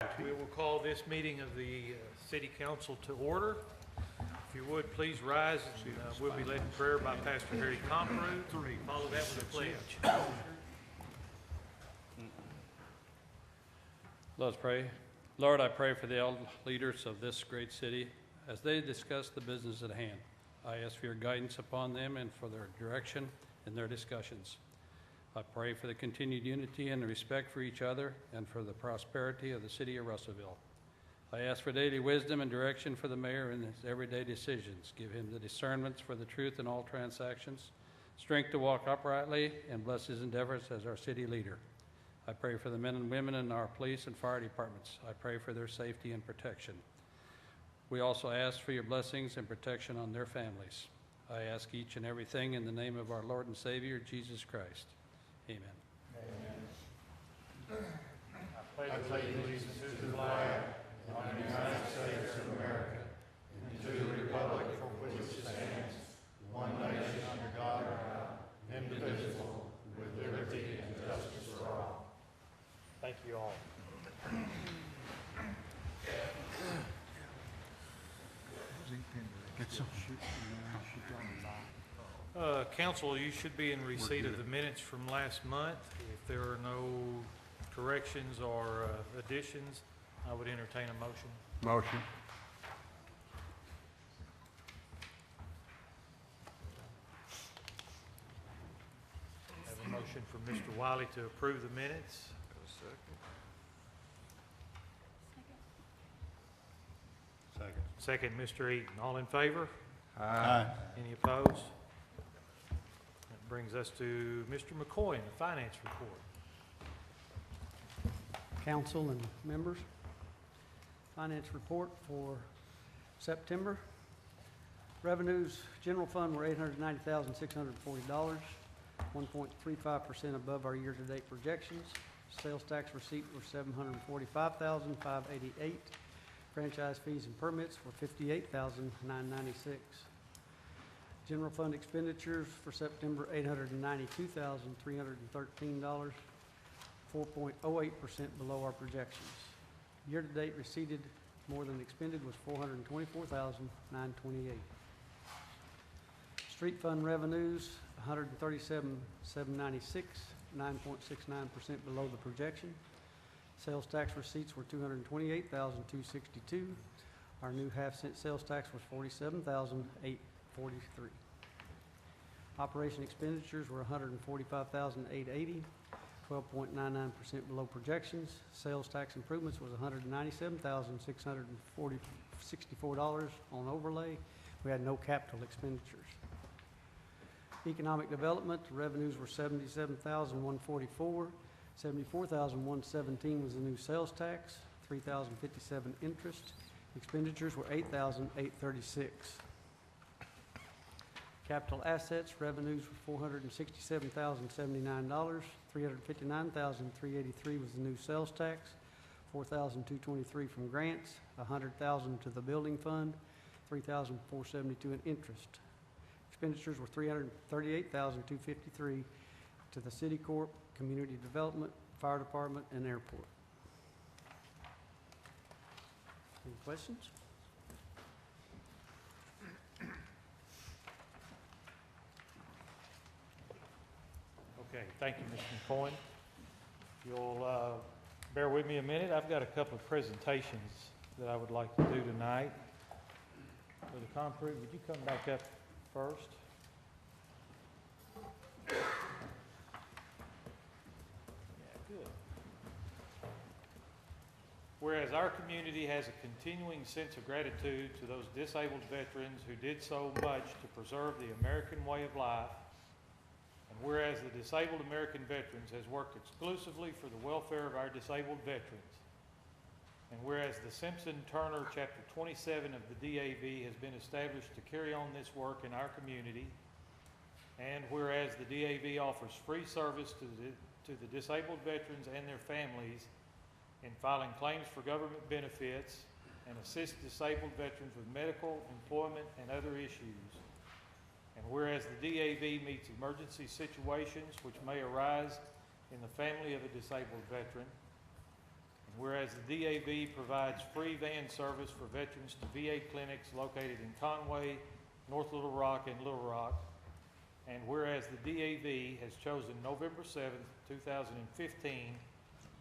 We will call this meeting of the City Council to order. If you would, please rise, and we'll be led in prayer by Pastor Harry Comproe. Follow that with a pledge. Let us pray. Lord, I pray for the elder leaders of this great city as they discuss the business at hand. I ask for your guidance upon them and for their direction in their discussions. I pray for the continued unity and respect for each other and for the prosperity of the city of Russellville. I ask for daily wisdom and direction for the mayor in his everyday decisions. Give him the discernments for the truth in all transactions, strength to walk uprightly, and bless his endeavors as our city leader. I pray for the men and women in our police and fire departments. I pray for their safety and protection. We also ask for your blessings and protection on their families. I ask each and everything in the name of our Lord and Savior, Jesus Christ. Amen. Amen. I pledge allegiance to the flag of the United States of America and to the republic for which it stands, one nation under God, indivisible, with liberty and justice for all. Thank you all. Council, you should be in receipt of the minutes from last month. If there are no corrections or additions, I would entertain a motion. Motion. I have a motion from Mr. Wiley to approve the minutes. Second, Mr. Eaton. All in favor? Aye. Any opposed? That brings us to Mr. McCoy in the finance report. Council and members, finance report for September. Revenues, general fund were $890,640, 1.35% above our year-to-date projections. Sales tax receipt were $745,588. Franchise fees and permits were $58,996. General fund expenditures for September, $892,313, 4.08% below our projections. Year-to-date receipted more than expended was $424,928. Street fund revenues, $137,796, 9.69% below the projection. Sales tax receipts were $228,262. Our new half-cent sales tax was $47,843. Operation expenditures were $145,880, 12.99% below projections. Sales tax improvements was $197,664 on overlay. We had no capital expenditures. Economic development revenues were $77,144. $74,117 was the new sales tax, $3,057 interest. Expenditures were $8,836. Capital assets revenues were $467,079. $359,383 was the new sales tax, $4,223 from grants, $100,000 to the building fund, $3,472 in interest. Expenditures were $338,253 to the city corp, community development, fire department, and airport. Any questions? Okay, thank you, Mr. McCoy. If you'll bear with me a minute, I've got a couple of presentations that I would like to do tonight. For the Comproe, would you come back up first? Whereas our community has a continuing sense of gratitude to those disabled veterans who did so much to preserve the American way of life, and whereas the Disabled American Veterans has worked exclusively for the welfare of our disabled veterans, and whereas the Simpson-Turner Chapter 27 of the DAV has been established to carry on this work in our community, and whereas the DAV offers free service to the disabled veterans and their families in filing claims for government benefits and assist disabled veterans with medical, employment, and other issues. And whereas the DAV meets emergency situations which may arise in the family of a disabled veteran, and whereas the DAV provides free van service for veterans to VA clinics located in Conway, North Little Rock, and Little Rock. And whereas the DAV has chosen November 7th, 2015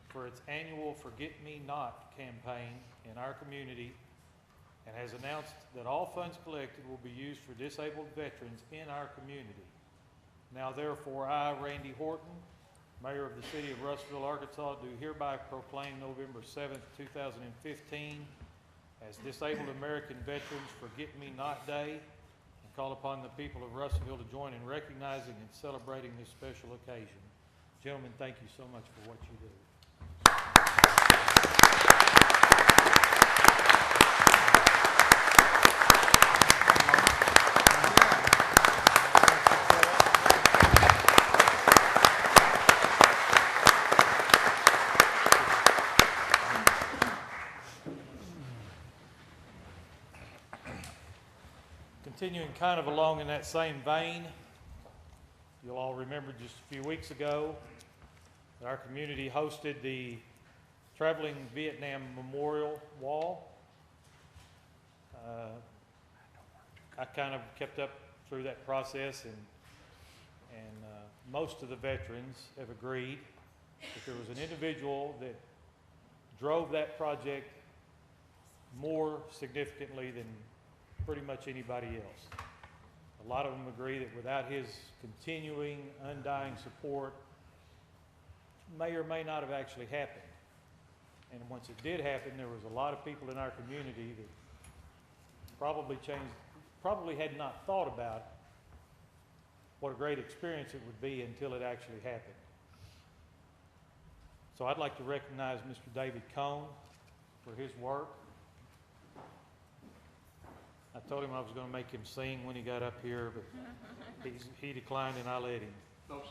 for its annual Forget Me Not campaign in our community, and has announced that all funds collected will be used for disabled veterans in our community. Now therefore, I, Randy Horton, Mayor of the City of Russellville, Arkansas, do hereby proclaim November 7th, 2015 as Disabled American Veterans Forget Me Not Day, and call upon the people of Russellville to join in recognizing and celebrating this special occasion. Gentlemen, thank you so much for what you do. Continuing kind of along in that same vein, you'll all remember just a few weeks ago that our community hosted the Traveling Vietnam Memorial Wall. I kind of kept up through that process, and most of the veterans have agreed that there was an individual that drove that project more significantly than pretty much anybody else. A lot of them agree that without his continuing, undying support, it may or may not have actually happened. And once it did happen, there was a lot of people in our community that probably had not thought about what a great experience it would be until it actually happened. So I'd like to recognize Mr. David Cone for his work. I told him I was going to make him sing when he got up here, but he declined, and I let him. No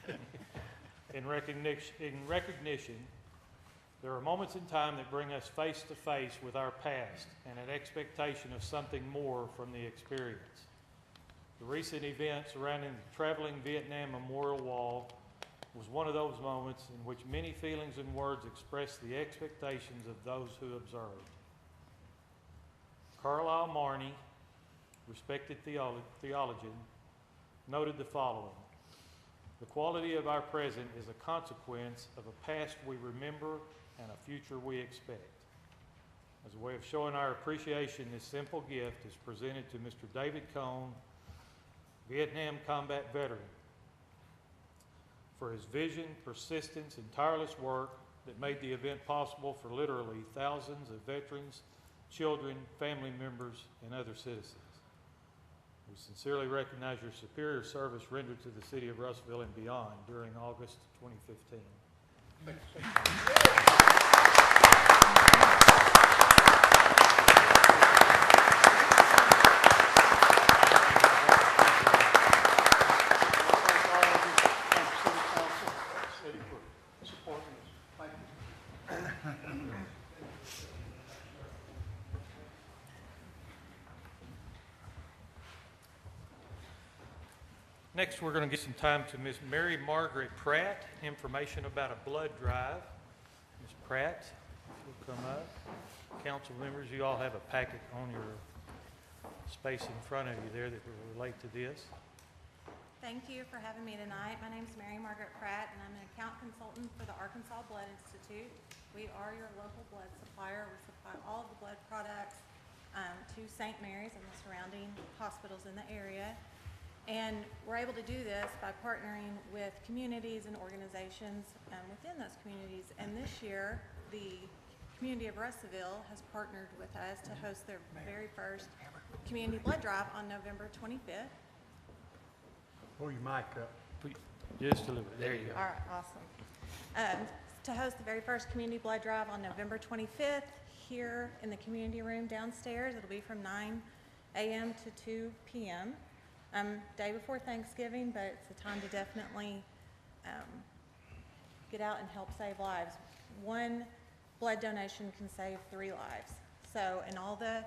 singing. In recognition, there are moments in time that bring us face to face with our past and an expectation of something more from the experience. The recent event surrounding the Traveling Vietnam Memorial Wall was one of those moments in which many feelings and words express the expectations of those who observed. Carlisle Marney, respected theologian, noted the following: "The quality of our present is a consequence of a past we remember and a future we expect." As a way of showing our appreciation, this simple gift is presented to Mr. David Cone, Vietnam combat veteran, for his vision, persistence, and tireless work that made the event possible for literally thousands of veterans, children, family members, and other citizens. We sincerely recognize your superior service rendered to the city of Russellville and beyond during August 2015. Next, we're going to give some time to Ms. Mary Margaret Pratt, information about a blood drive. Ms. Pratt, will come up. Council members, you all have a packet on your space in front of you there that will relate to this. Thank you for having me tonight. My name is Mary Margaret Pratt, and I'm an account consultant for the Arkansas Blood Institute. We are your local blood supplier. We supply all of the blood products to St. Mary's and the surrounding hospitals in the area. And we're able to do this by partnering with communities and organizations within those communities. And this year, the community of Russellville has partnered with us to host their very first community blood drive on November 25th. Pull your mic up. Just a little bit. There you go. All right, awesome. To host the very first community blood drive on November 25th here in the community room downstairs. It'll be from 9 a.m. to 2 p.m. Day before Thanksgiving, but it's a time to definitely get out and help save lives. One blood donation can save 3 lives. So, and all the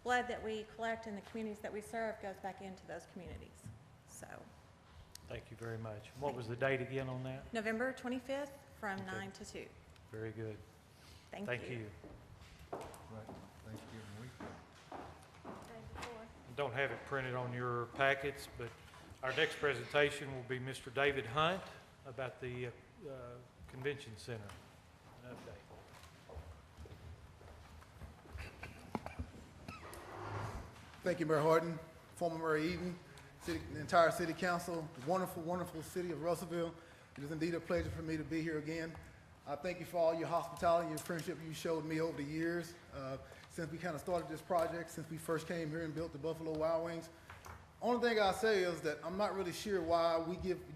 blood that we collect in the communities that we serve goes back into those communities. So, Thank you very much. What was the date again on that? November 25th from Okay. 9 to 2. Very good. Thank Thank you. you. Right, thank you. I don't have it printed on your packets, but our next presentation will be Mr. David Hunt about the Convention Center. An update. Thank you, Mayor Horton, former Mayor Eden, the entire city council, the wonderful, wonderful city of Russellville. It is indeed a pleasure for me to be here again. I thank you for all your hospitality and your friendship you showed me over the years since we kind of started this project, since we first came here and built the Buffalo Wild Wings. Only thing I'll say is that I'm not really sure why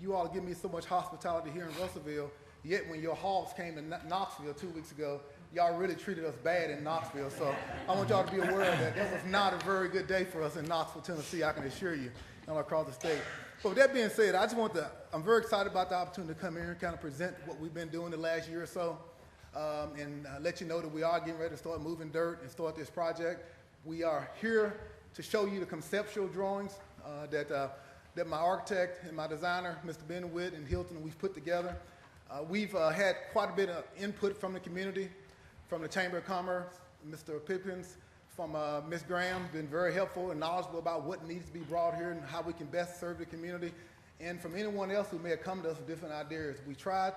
you all give me so much hospitality here in Russellville, yet when your Hogs came to Knoxville 2 weeks ago, y'all really treated us bad in Knoxville. So I want y'all to be aware of that. That was not a very good day for us in Knoxville, Tennessee, I can assure you, and across the state. But with that being said, I'm very excited about the opportunity to come here and kind of present what we've been doing the last year or so, and let you know that we are getting ready to start moving dirt and start this project. We are here to show you the conceptual drawings that my architect and my designer, Mr. Ben Witt and Hilton, we've put together. We've had quite a bit of input from the community, from the Chamber of Commerce, Mr. Pippins, from Ms. Graham, been very helpful and knowledgeable about what needs to be brought here and how we can best serve the community, and from anyone else who may have come to us with different ideas. We tried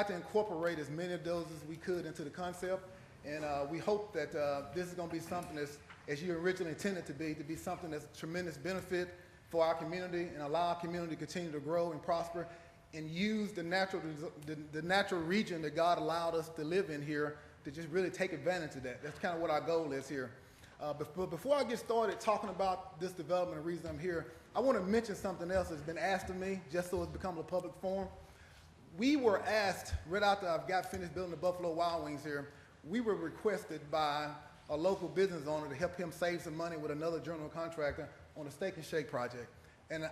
to incorporate as many of those as we could into the concept, and we hope that this is going to be something that's, as you originally intended to be something that's a tremendous benefit for our community and allow our community to continue to grow and prosper and use the natural region that God allowed us to live in here to just really take advantage of that. That's kind of what our goal is here. But before I get started talking about this development and the reason I'm here, I want to mention something else that's been asked of me, just so it's become a public forum. We were asked, right after I've got finished building the Buffalo Wild Wings here, we were requested by a local business owner to help him save some money with another general contractor on a Steak and Shake project. And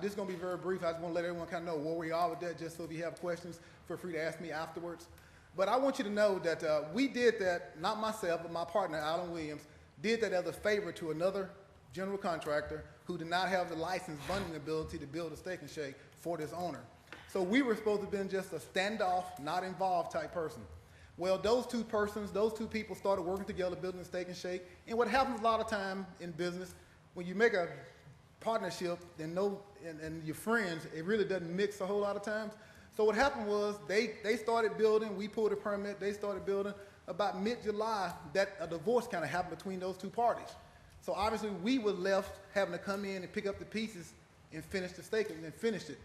this is going to be very brief. I just want to let everyone kind of know where we are with that, just so if you have questions, feel free to ask me afterwards. But I want you to know that we did that, not myself, but my partner, Alan Williams, did that as a favor to another general contractor who did not have the licensed funding ability to build a Steak and Shake for this owner. So we were supposed to have been just a standoff, not involved type person. Well, those two people started working together building a Steak and Shake. And what happens a lot of time in business, when you make a partnership and your friends, it really doesn't mix a whole lot of times. So what happened was they started building, we pulled a permit, they started building. About mid-July, a divorce kind of happened between those two parties. So obviously we were left having to come in and pick up the pieces and finish the steak and then finished it.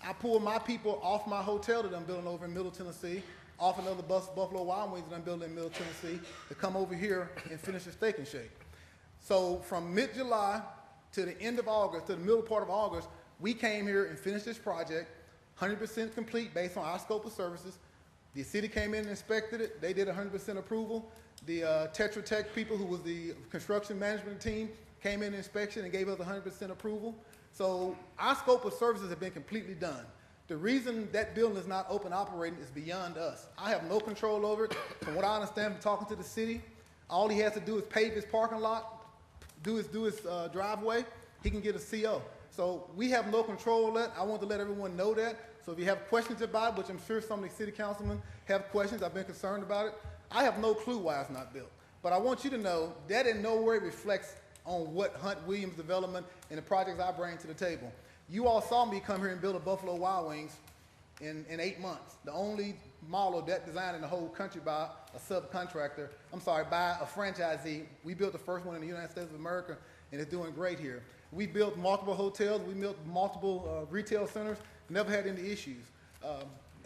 I pulled my people off my hotel that I'm building over in Middle Tennessee, off another Buffalo Wild Wings that I'm building in Middle Tennessee, to come over here and finish the Steak and Shake. So from mid-July to the end of August, to the middle part of August, we came here and finished this project, 100% complete based on our scope of services. The city came in and inspected it. They did 100% approval. The Tetra Tech people, who was the construction management team, came in inspection and gave us 100% approval. So our scope of services have been completely done. The reason that building is not open operating is beyond us. I have no control over it. From what I understand from talking to the city, all he has to do is pave his parking lot, do his driveway, he can get a CO. So we have no control of that. I want to let everyone know that. So if you have questions about it, which I'm sure some of the city councilmen have questions, I've been concerned about it, I have no clue why it's not built. But I want you to know that in no way reflects on what Hunt Williams Development and the projects I bring to the table. You all saw me come here and build a Buffalo Wild Wings in 8 months. The only model of that design in the whole country by a subcontractor, by a franchisee. We built the first one in the United States of America, and it's doing great here. We built multiple hotels, we built multiple retail centers, never had any issues.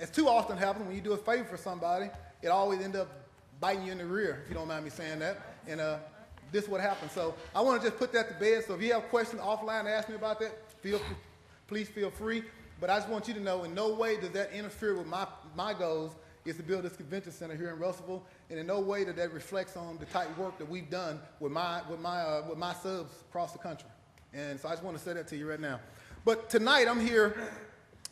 As too often happens, when you do a favor for somebody, it always ends up biting you in the rear, if you don't mind me saying that. And this is what happened. So I want to just put that to bed. So if you have questions offline to ask me about that, please feel free. But I just want you to know in no way does that interfere with my goals is to build this convention center here in Russellville, and in no way that reflects on the type work that we've done with my subs across the country. And so I just want to say that to you right now. But tonight I'm here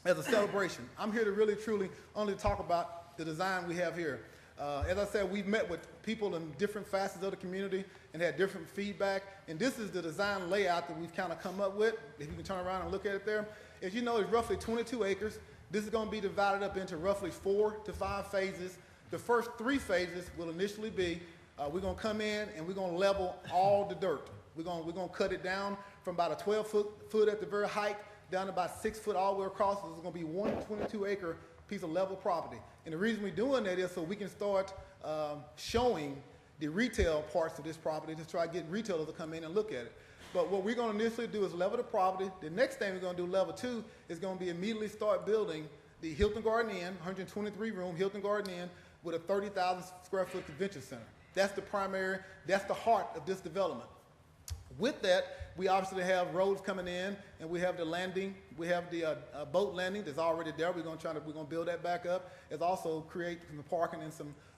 as a celebration. I'm here to really, truly only talk about the design we have here. As I said, we've met with people in different facets of the community and had different feedback. And this is the design layout that we've kind of come up with. If you can turn around and look at it there. As you know, it's roughly 22 acres. This is going to be divided up into roughly 4 to 5 phases. The first 3 phases will initially be, we're gonna come in and we're gonna level all the dirt. We're gonna cut it down from about a 12-foot at the very height down to about 6 foot all the way across. This is gonna be 1 22-acre piece of level property. And the reason we're doing that is so we can start showing the retail parts of this property to try to get retailers to come in and look at it. But what we're gonna initially do is level the property. The next thing we're gonna do, level 2, is gonna be immediately start building the Hilton Garden Inn, 123 room Hilton Garden Inn with a 30,000 square foot convention center. That's the primary, that's the heart of this development. With that, we obviously have roads coming in, and we have the landing, we have the boat landing that's already there. We're gonna build that back up. It's also create some parking and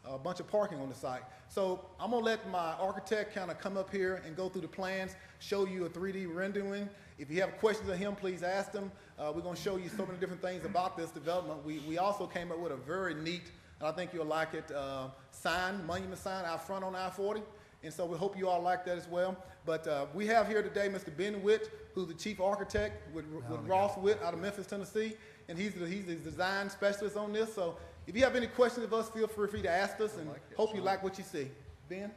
a bunch of parking on the site. So I'm gonna let my architect kind of come up here and go through the plans, show you a 3D rendering. If you have questions of him, please ask them. We're gonna show you so many different things about this development. We also came up with a very neat, and I think you'll like it, monument sign out front on I-40. And so we hope you all like that as well. But we have here today Mr. Ben Witt, who's the chief architect with Ross Witt out of Memphis, Tennessee. And he's the design specialist on this. So if you have any questions of us, feel free to ask us, and hope you like what you see. Ben?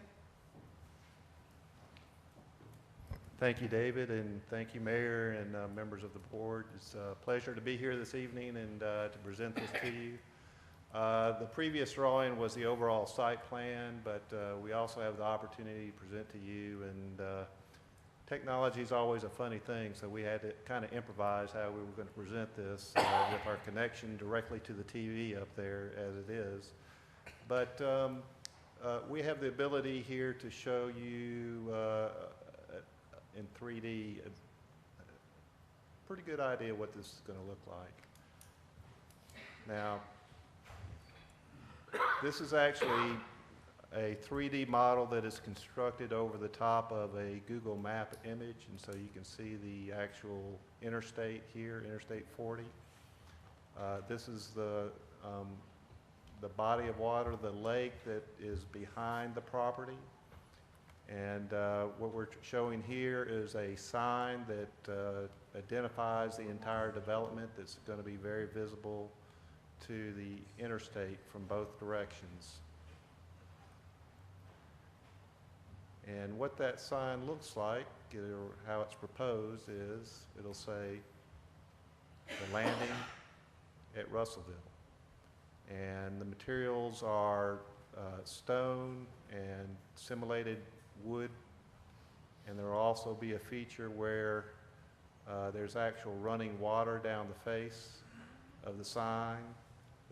Thank you, David, and thank you, Mayor and members of the board. It's a pleasure to be here this evening and to present this to you. The previous drawing was the overall site plan, but we also have the opportunity to present to you, and technology is always a funny thing, so we had to kind of improvise how we were going to present this with our connection directly to the TV up there as it is. But we have the ability here to show you in 3D a pretty good idea what this is going to look like. Now, this is actually a 3D model that is constructed over the top of a Google map image, and so you can see the actual interstate here, Interstate 40. This is the body of water, the lake that is behind the property. And what we're showing here is a sign that identifies the entire development that's going to be very visible to the interstate from both directions. And what that sign looks like, how it's proposed, is it'll say the landing at Russellville. And the materials are stone and simulated wood, and there will also be a feature where there's actual running water down the face of the sign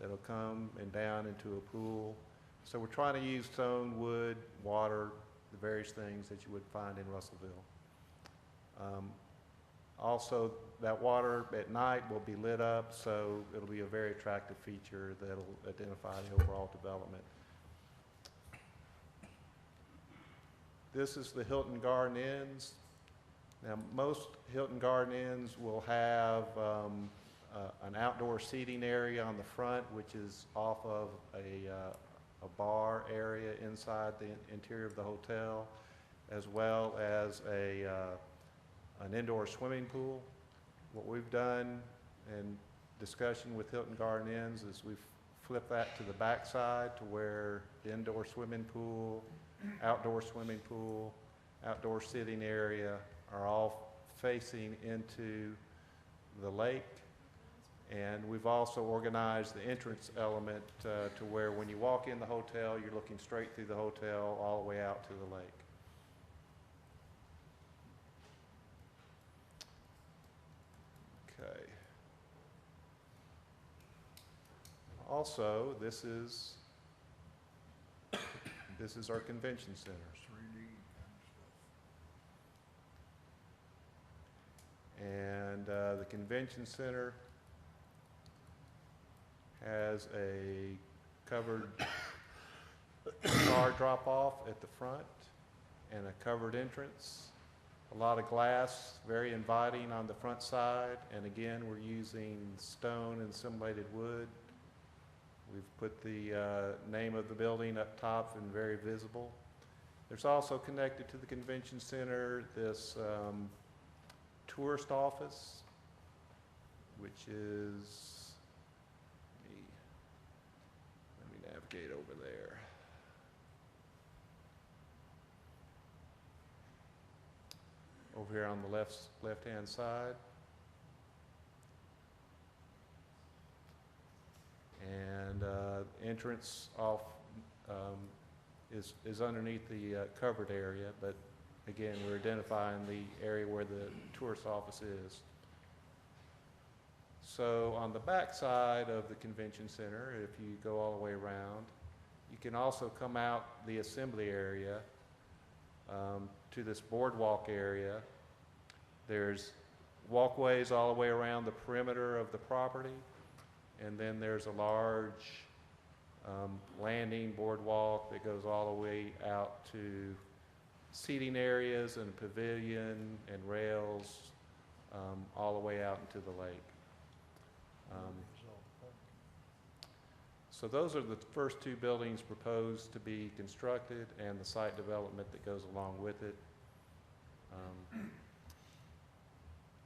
that'll come and down into a pool. So we're trying to use stone, wood, water, the various things that you would find in Russellville. Also, that water at night will be lit up, so it'll be a very attractive feature that'll identify the overall development. This is the Hilton Garden Inns. Now, most Hilton Garden Inns will have an outdoor seating area on the front, which is off of a bar area inside the interior of the hotel, as well as an indoor swimming pool. What we've done in discussion with Hilton Garden Inns is we've flipped that to the back side to where the indoor swimming pool, outdoor swimming pool, outdoor sitting area are all facing into the lake. And we've also organized the entrance element to where when you walk in the hotel, you're looking straight through the hotel all the way out to the lake. Okay. Also, this is our convention center. 3D And the convention center has a covered car drop-off at the front and a covered entrance. A lot of glass, very inviting on the front side. And again, we're using stone and simulated wood. We've put the name of the building up top and very visible. There's also connected to the convention center this tourist office, which is, let me navigate gate over there? Over here on the left-hand side. And entrance off is underneath the covered area, but again, we're identifying the area where the tourist office is. So on the back side of the convention center, if you go all the way around, you can also come out the assembly area to this boardwalk area. There's walkways all the way around the perimeter of the property, and then there's a large landing boardwalk that goes all the way out to seating areas and pavilion and rails all the way out into the lake. So those are the first two buildings proposed to be constructed and the site development that goes along with it.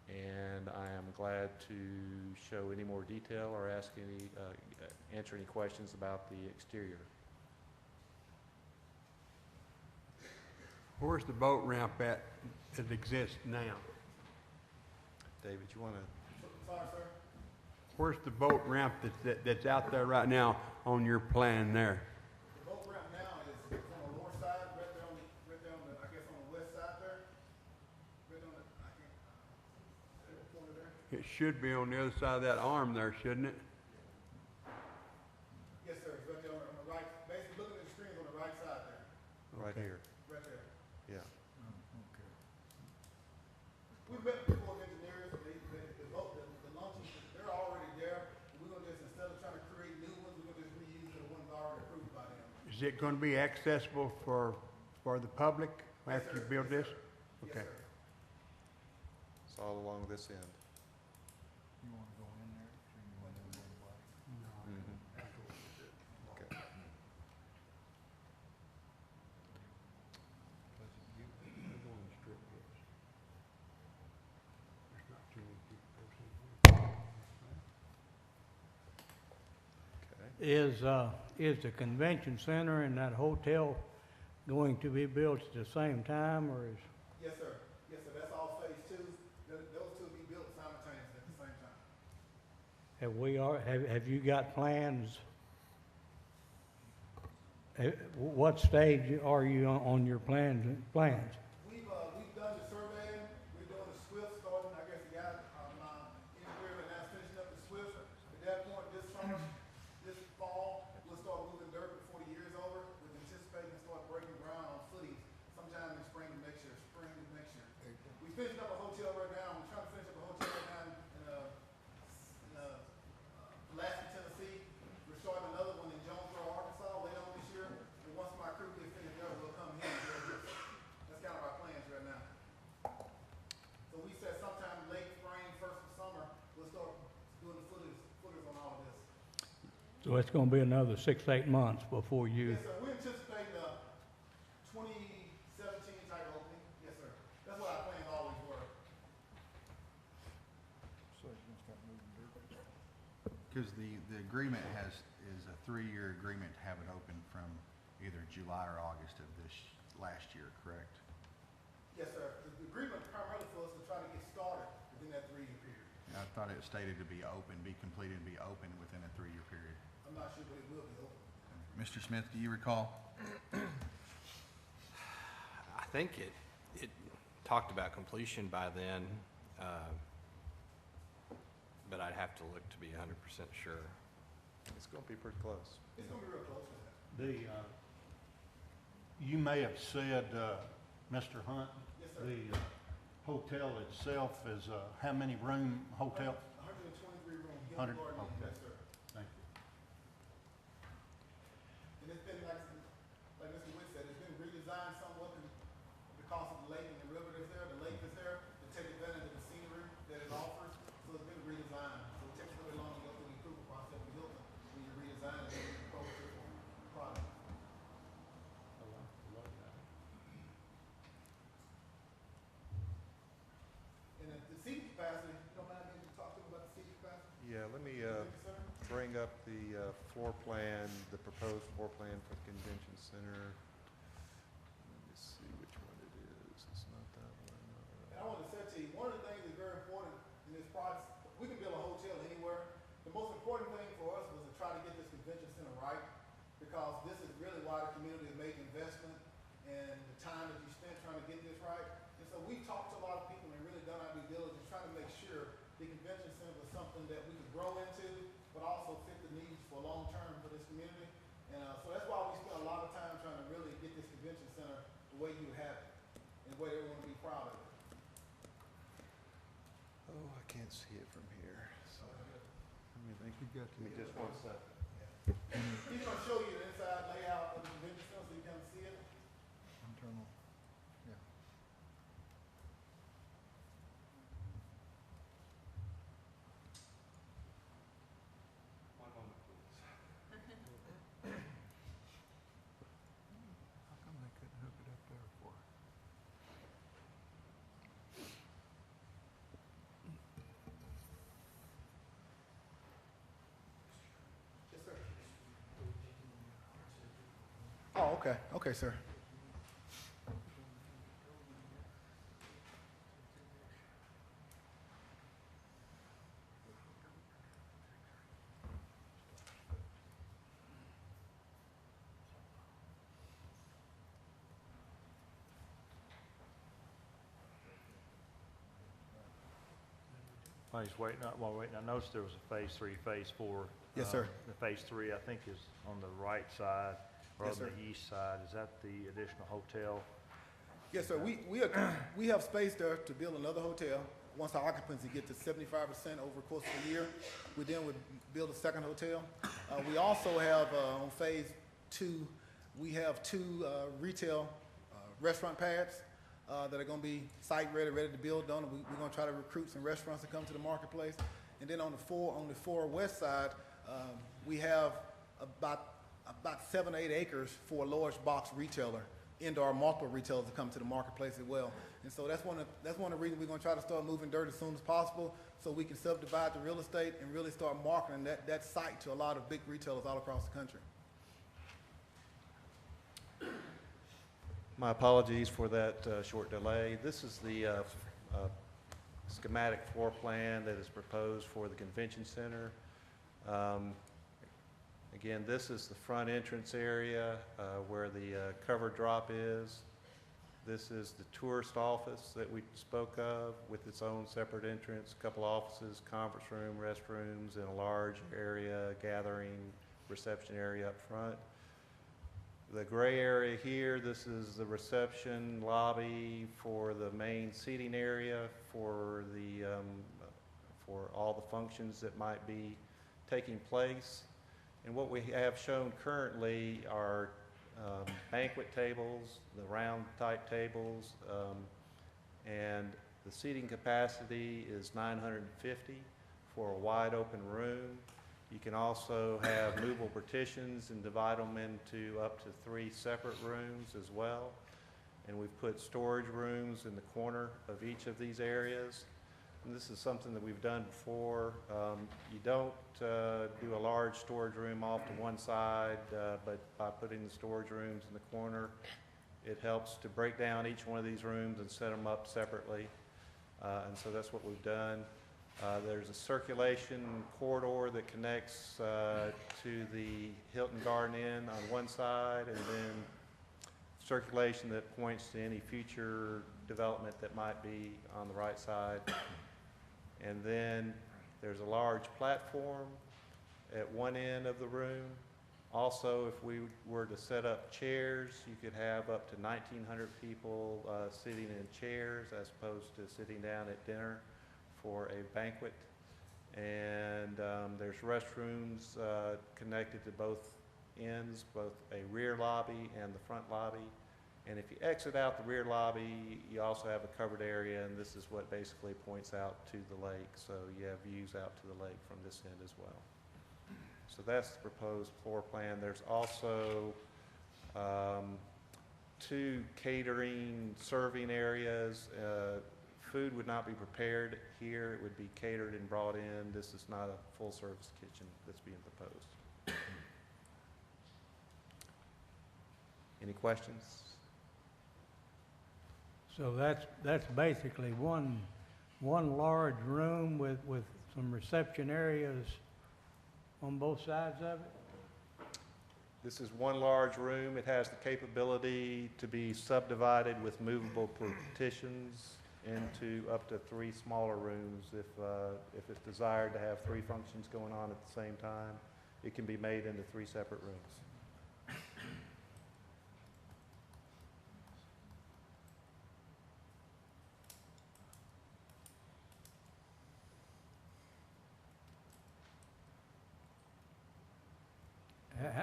And I am glad to show any more detail or answer any questions about the exterior. Where's the boat ramp at that exists now? David, you want to? Sorry, sir. Where's the boat ramp that's out there right now on your plan there? The boat ramp now is on the north side, right there on the, I guess on the west side there. Right on the, I can't, corner there. It should be on the other side of that arm there, shouldn't it? Yes, sir, it's right there on the right, basically looking at the screens on the right side there, Right Okay. here, right there. yeah. We met before with engineers, the lunches, they're already there. We're gonna just, instead of trying to create new ones, we're gonna just reuse the ones already approved by them. Is it going to be accessible for the public after you build this? Okay. Yes, sir. It's all along this end. You want to go in there, or you want to go by? Okay. Okay. Is the convention center and that hotel going to be built at the same time, or is? Yes, sir. Yes, sir. That's all phase two. Those two will be built simultaneously at the same time. Have you got plans? What stage are you on your plans? We've done the surveying. We're doing the SWIFT starting, I guess, the guy, my engineer and now finishing up the SWIFT. At that point, this summer, this fall, we'll start moving dirt before the year's over. We're anticipating to start breaking ground on footings sometime in spring of next year, We finished up a hotel right now. We're trying to finish up a hotel right now in Pulaski, Tennessee. We're starting another one in Jonesboro, Arkansas later on this year. And once my crew gets finished there, we'll come here and build this. That's kind of our plans right now. So we said sometime late spring, first of summer, we'll start doing the footers on all of this. So it's going to be another 6 to 8 months before you. Yes, sir. We're anticipating a 2017 type opening. Yes, sir. That's what our plans always were. So you're gonna start moving dirt? Because the agreement is a 3-year agreement to have it open from either July or August of this last year, correct? Yes, sir. The agreement primarily for us to try to get started within that 3-year period. I thought it stated to be open, be completed, and be open within a 3-year period. I'm not sure, but it will be open. Mr. Smith, do you recall? I think it talked about completion by then, but I'd have to look to be 100% sure. It's going to be pretty close. It's gonna be real close to that. You may have said, Mr. Hunt, Yes, sir. the hotel itself is a how many room hotel? 123 room, Hilton 100, Garden Inn. okay. Yes, sir. Thank you. And it's been, like Mr. Witt said, it's been redesigned somewhat because of the lake and the river that's there. The lake is there to take advantage of the scenery that it offers. So it's been redesigned. So it takes a little bit longer to go through the approval process with Hilton when you redesign it and you propose it for product. And the seating capacity, you don't mind me to talk to you about the seating capacity? Yeah, let me Thank you, sir. bring bring up the floor plan, the proposed floor plan for the convention center. Let me see which one it is. It's not that one. And I want to say to you, one of the things that's very important in this process, we can build a hotel anywhere. The most important thing for us was to try to get this convention center right, because this is really why the community has made investment and the time that you spent trying to get this right. And so we've talked to a lot of people and really done our due diligence, trying to make sure the convention center was something that we could grow into, but also fit the needs for long term for this community. And so that's why we spent a lot of time trying to really get this convention center the way you have it, and the way everyone will be proud of it. Oh, I can't see it from here. So, let me think. You got Give me just 1 second. He's going to show you the inside layout of the convention center so you can see it. Internal, yeah. One moment, please. How come they couldn't hook it up there for? Yes, sir. Oh, okay. Okay, sir. While he's waiting, while waiting, I noticed there was a phase 3, phase 4. Yes, sir. The phase 3, I think, is on the right side, or Yes, on sir. the east side. Is that the additional hotel? Yes, sir. We have space there to build another hotel. Once our occupancy get to 75% over the course of the year, we then would build a second hotel. We also have, on phase 2, we have 2 retail restaurant pads that are going to be site ready to build on. We're going to try to recruit some restaurants to come to the marketplace. And then on the 4 west side, we have about 7 or 8 acres for a large box retailer, indoor multiple retailers to come to the marketplace as well. And so that's one of the reasons we're going to try to start moving dirt as soon as possible, so we can subdivide the real estate and really start marketing that site to a lot of big retailers all across the country. My apologies for that short delay. This is the schematic floor plan that is proposed for the convention center. Again, this is the front entrance area where the cover drop is. This is the tourist office that we spoke of with its own separate entrance, a couple offices, conference room, restrooms, and a large area, gathering, reception area up front. The gray area here, this is the reception lobby for the main seating area for all the functions that might be taking place. And what we have shown currently are banquet tables, the round type tables, and the seating capacity is 950 for a wide open room. You can also have movable partitions and divide them into up to 3 separate rooms as well. And we've put storage rooms in the corner of each of these areas. And this is something that we've done before. You don't do a large storage room off to one side, but by putting the storage rooms in the corner, it helps to break down each one of these rooms and set them up separately. And so that's what we've done. There's a circulation corridor that connects to the Hilton Garden Inn on one side, and then circulation that points to any future development that might be on the right side. And then there's a large platform at one end of the room. Also, if we were to set up chairs, you could have up to 1,900 people sitting in chairs as opposed to sitting down at dinner for a banquet. And there's restrooms connected to both ends, both a rear lobby and the front lobby. And if you exit out the rear lobby, you also have a covered area, and this is what basically points out to the lake. So you have views out to the lake from this end as well. So that's the proposed floor plan. There's also 2 catering serving areas food would not be prepared here. It would be catered and brought in. This is not a full-service kitchen that's being proposed. Any questions? So that's basically one large room with some reception areas on both sides of it? This is one large room. It has the capability to be subdivided with movable partitions into up to 3 smaller rooms. If it's desired to have 3 functions going on at the same time, it can be made into 3 separate rooms.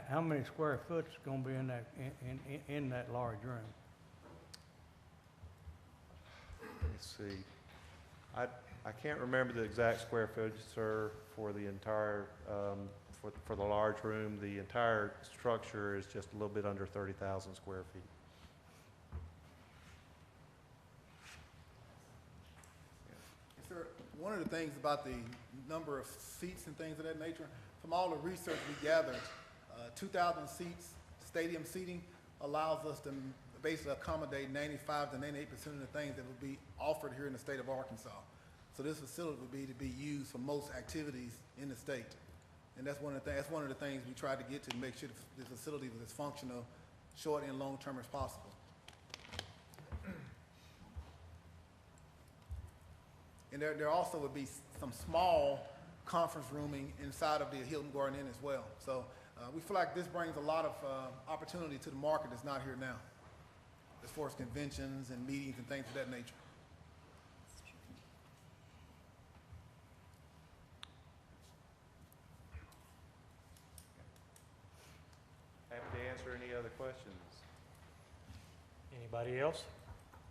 How many square foot's gonna be in that large room? Let's see. I can't remember the exact square footage, sir, for the entire, for the large room. The entire structure is just a little bit under 30,000 square feet. Yes, sir. One of the things about the number of seats and things of that nature, from all the research we gathered, 2,000 seats, stadium seating, allows us to basically accommodate 95 to 98% of the things that will be offered here in the state of Arkansas. So this facility would be to be used for most activities in the state. And that's one of the things we tried to get to make sure the facility was as functional, short and long term as possible. And there also would be some small conference rooming inside of the Hilton Garden Inn as well. So we feel like this brings a lot of opportunity to the market that's not here now, as far as conventions and meetings and things of that nature. Happy to answer any other questions. Anybody else?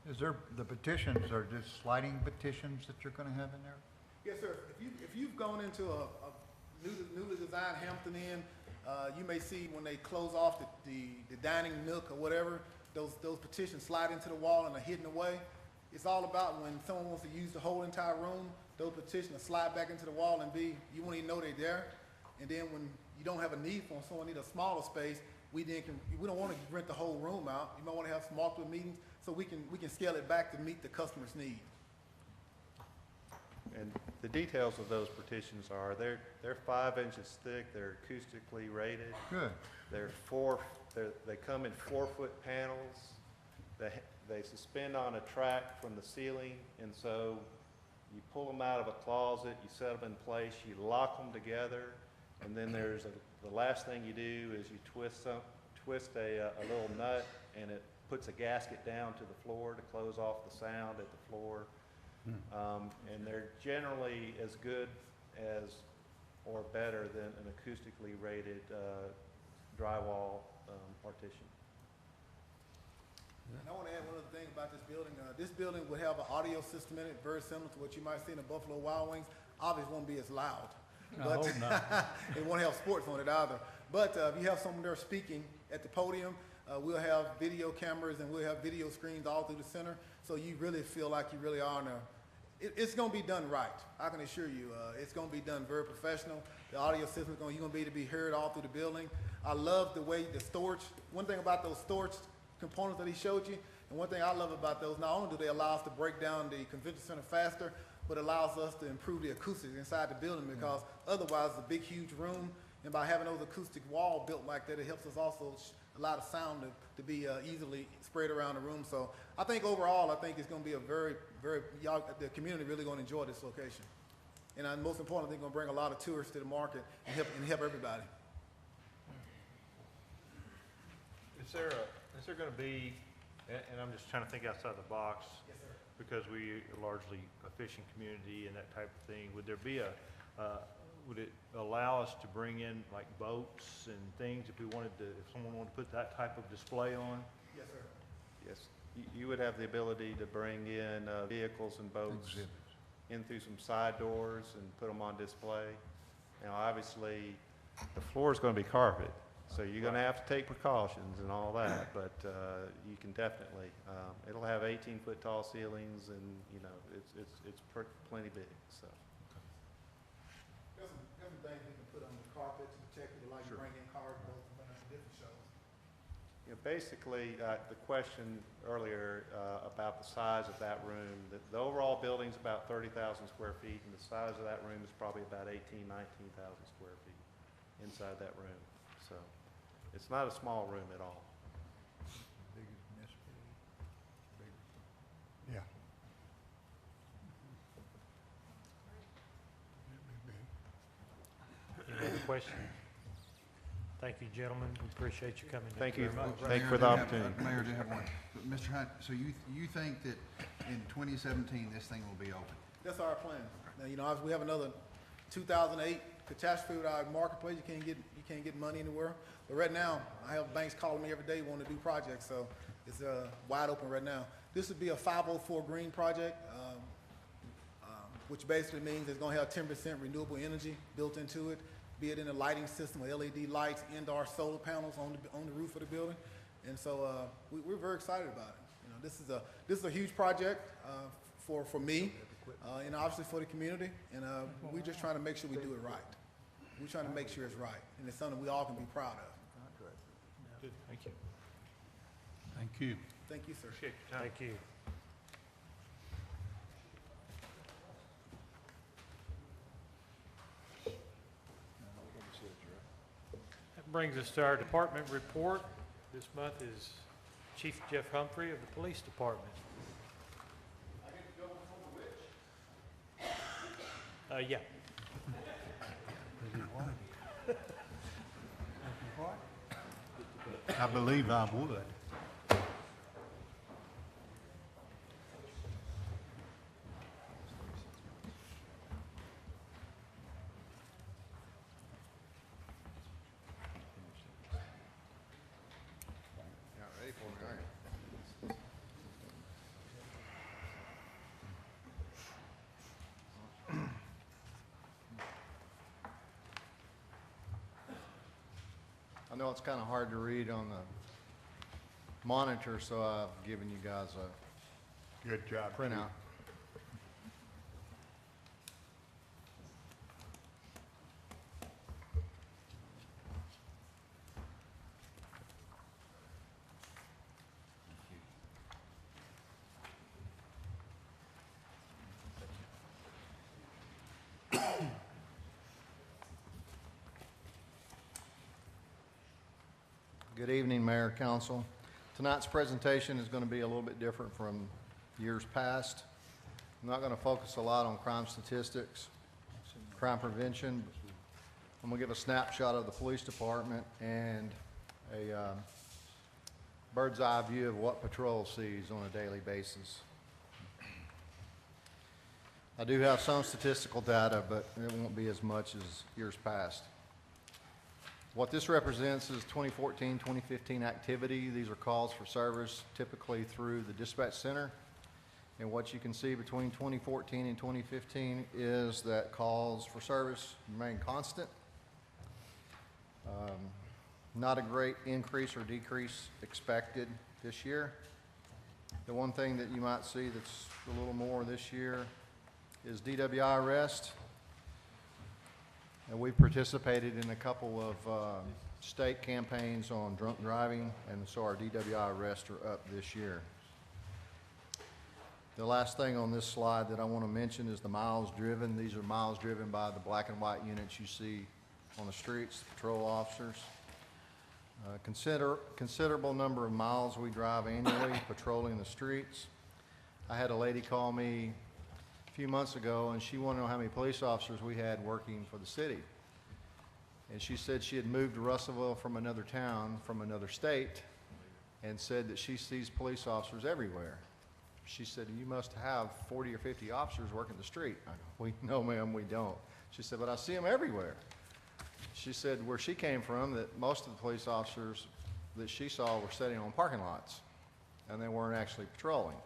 Is there, the petitions are just sliding petitions that you're gonna have in there? Yes, sir. If you've gone into a newly designed Hampton Inn, you may see when they close off the dining nook or whatever, those petitions slide into the wall and are hidden away. It's all about when someone wants to use the whole entire room, those petitions slide back into the wall and you won't even know they're there. And then when you don't have a need for them, someone need a smaller space, we don't want to rent the whole room out. You might want to have some multiple meetings, so we can scale it back to meet the customer's need. And the details of those petitions are, they're 5 inches thick, they're acoustically rated. Good. They come in 4-foot panels. They suspend on a track from the ceiling, and so you pull them out of a closet, you set them in place, you lock them together, and then the last thing you do is you twist a little nut, and it puts a gasket down to the floor to close off the sound at the floor. And they're generally as good as or better than an acoustically rated drywall partition. And I want to add one other thing about this building. This building would have an audio system in it very similar to what you might see in the Buffalo Wild Wings. Obviously, it won't be as loud. But it won't have sports on it either. But if you have someone there speaking at the podium, we'll have video cameras and we'll have video screens all through the center, so you really feel like you really are in a. It's going to be done right. I can assure you, it's going to be done very professional. The audio system you're going to be able to be heard all through the building. I love the way the storage. One thing about those storage components that he showed you, and one thing I love about those, not only do they allow us to break down the convention center faster, but allows us to improve the acoustics inside the building, because otherwise it's a big, huge room, and by having those acoustic walls built like that, it helps us also allow the sound to be easily spread around the room. So I think overall, I think it's going to be a very, very, the community really going to enjoy this location. And most importantly, they're going to bring a lot of tourists to the market and help everybody. Is there going to be, and I'm just trying to think outside the box, Yes, sir. because we are largely a fishing community and that type of thing, would there be would it allow us to bring in like boats and things if someone wanted to put that type of display on? Yes, sir. Yes, you would have the ability to bring in vehicles and boats Exhibits. in through some side doors and put them on display. Now, obviously, the floor is going to be carpet, So you're gonna have to take precautions and all that, but, you can definitely, it'll have 18-foot tall ceilings and, you know, it's plenty big, so. There's some things we can put on the carpet to protect people, like Sure. bring in cardboard from different shows. You know, basically, the question earlier, about the size of that room, the overall building's about 30,000 square feet, and the size of that room is probably about 19,000 square feet inside that room, so. It's not a small room at all. Big as municipal, big. Yeah. Any other questions? Thank you, gentlemen. We appreciate you coming. Thank you. very much. Thank you Mayor, for the I do have- opportunity. Mayor, I do have one. But Mr. Hunt, so you think that in 2017, this thing will be open? That's our plan. Now, you know, obviously, we have another 2008 catastrophe with our marketplace. You can't get money anywhere. But right now, I have banks calling me every day wanting to do projects, so it's wide open right now. This would be a 504 green project, which basically means it's going to have 10% renewable energy built into it, be it in the lighting system with LED lights, indoor solar panels on the roof of the building. And so we're very excited about it. You know, this is a huge project for me, and obviously for the community. And we're just trying to make sure we do it right. We're trying to make sure it's right, and it's something we all can be proud of. Good, thank you. Thank you. Thank you, sir. Appreciate your time. Thank you. That brings us to our department report. This month is Chief Jeff Humphrey of the Police Department. Yeah. I believe I would. Not ready for me, are you? I know it's kind of hard to read on the monitor, so I've given you guys a Good job. Chief. printout. Good evening, Mayor, Council. Tonight's presentation is going to be a little bit different from years past. I'm not going to focus a lot on crime statistics, crime prevention. I'm going to give a snapshot of the police department and a bird's eye view of what patrol sees on a daily basis. I do have some statistical data, but it won't be as much as years past. What this represents is 2014, 2015 activity. These are calls for service, typically through the dispatch center. And what you can see between 2014 and 2015 is that calls for service remain constant. Not a great increase or decrease expected this year. The one thing that you might see that's a little more this year is DWI arrest. And we've participated in a couple of state campaigns on drunk driving, and so our DWI arrests are up this year. The last thing on this slide that I want to mention is the miles driven. These are miles driven by the black and white units you see on the streets, the patrol officers. Considerable number of miles we drive annually patrolling the streets. I had a lady call me a few months ago, and she wanted to know how many police officers we had working for the city. And she said she had moved to Russellville from another town, from another state, and said that she sees police officers everywhere. She said, you must have 40 or 50 officers working the street. I go, no, ma'am, we don't. She said, but I see them everywhere. She said where she came from, that most of the police officers that she saw were sitting on parking lots, and they weren't actually patrolling.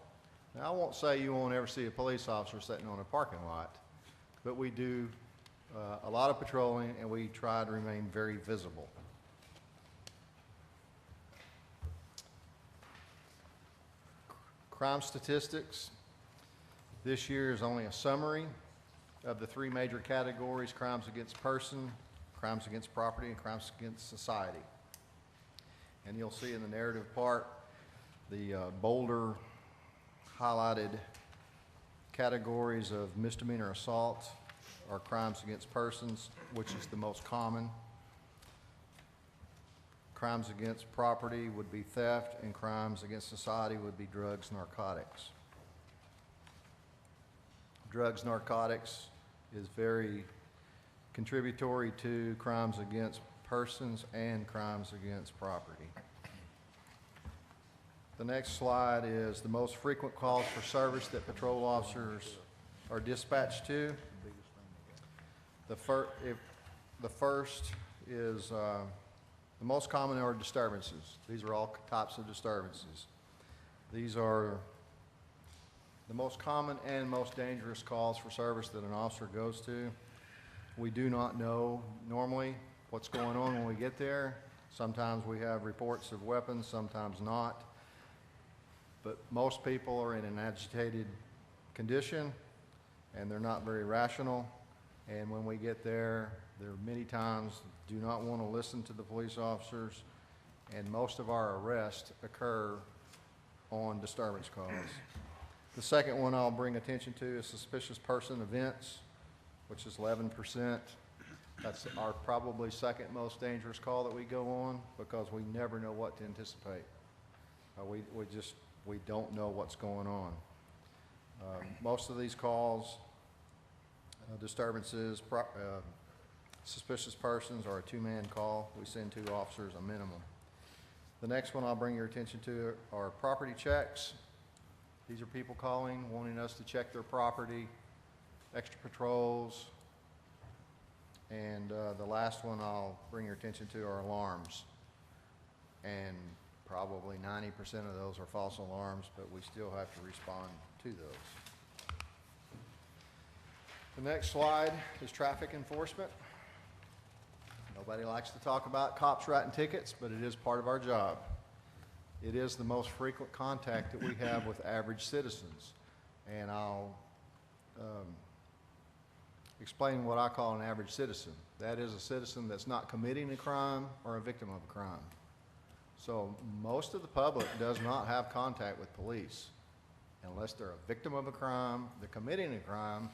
Now, I won't say you won't ever see a police officer sitting on a parking lot, but we do a lot of patrolling, and we try to remain very visible. Crime statistics. This year is only a summary of the three major categories: crimes against person, crimes against property, and crimes against society. And you'll see in the narrative part, the bolder highlighted categories of misdemeanor assault are crimes against persons, which is the most common. Crimes against property would be theft, and crimes against society would be drugs, narcotics. Drugs, narcotics is very contributory to crimes against persons and crimes against property. The next slide is the most frequent calls for service that patrol officers are dispatched to. The first is the most common are disturbances. These are all types of disturbances. These are the most common and most dangerous calls for service that an officer goes to. We do not know normally what's going on when we get there. Sometimes we have reports of weapons, sometimes not. But most people are in an agitated condition, and they're not very rational. And when we get there, there are many times do not want to listen to the police officers, and most of our arrests occur on disturbance calls. The second one I'll bring attention to is suspicious person events, which is 11%. That's our probably second most dangerous call that we go on, because we never know what to anticipate. We don't know what's going on. Most of these calls, disturbances, suspicious persons are a two-man call. We send 2 officers a minimum. The next one I'll bring your attention to are property checks. These are people calling, wanting us to check their property, extra patrols. And the last one I'll bring your attention to are alarms. And probably 90% of those are false alarms, but we still have to respond to those. The next slide is traffic enforcement. Nobody likes to talk about cops writing tickets, but it is part of our job. It is the most frequent contact that we have with average citizens. And I'll explain what I call an average citizen. That is a citizen that's not committing a crime or a victim of a crime. So most of the public does not have contact with police unless they're a victim of a crime, they're committing a crime,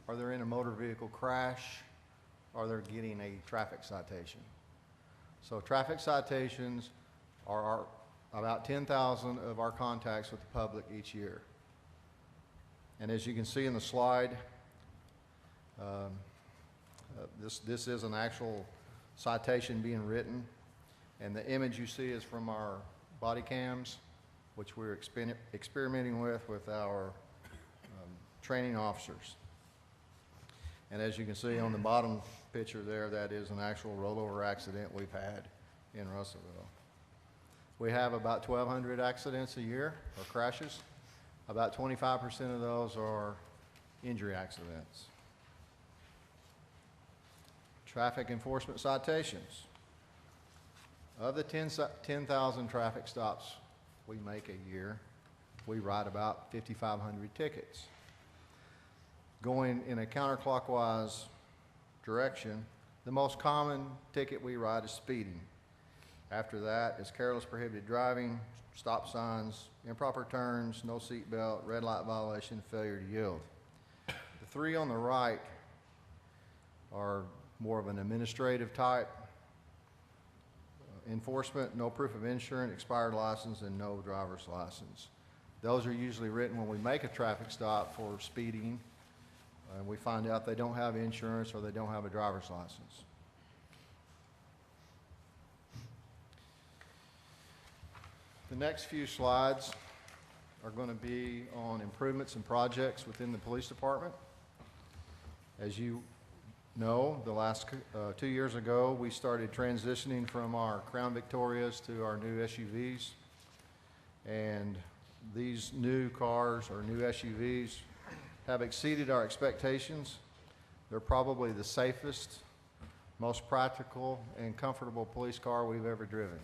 or they're in a motor vehicle crash, or they're getting a traffic citation. So traffic citations are about 10,000 of our contacts with the public each year. And as you can see in the slide, this is an actual citation being written. And the image you see is from our body cams, which we're experimenting with our training officers. And as you can see on the bottom picture there, that is an actual rollover accident we've had in Russellville. We have about 1,200 accidents a year, or crashes. About 25% of those are injury accidents. Traffic enforcement citations. Of the 10,000 traffic stops we make a year, we write about 5,500 tickets. Going in a counterclockwise direction, the most common ticket we write is speeding. After that is careless prohibited driving, stop signs, improper turns, no seat belt, red light violation, failure to yield. The 3 on the right are more of an administrative type. Enforcement, no proof of insurance, expired license, and no driver's license. Those are usually written when we make a traffic stop for speeding, and we find out they don't have insurance or they don't have a driver's license. The next few slides are going to be on improvements and projects within the police department. As you know, the last 2 years ago, we started transitioning from our Crown Victorias to our new SUVs. And these new cars, or new SUVs, have exceeded our expectations. They're probably the safest, most practical, and comfortable police car we've ever driven.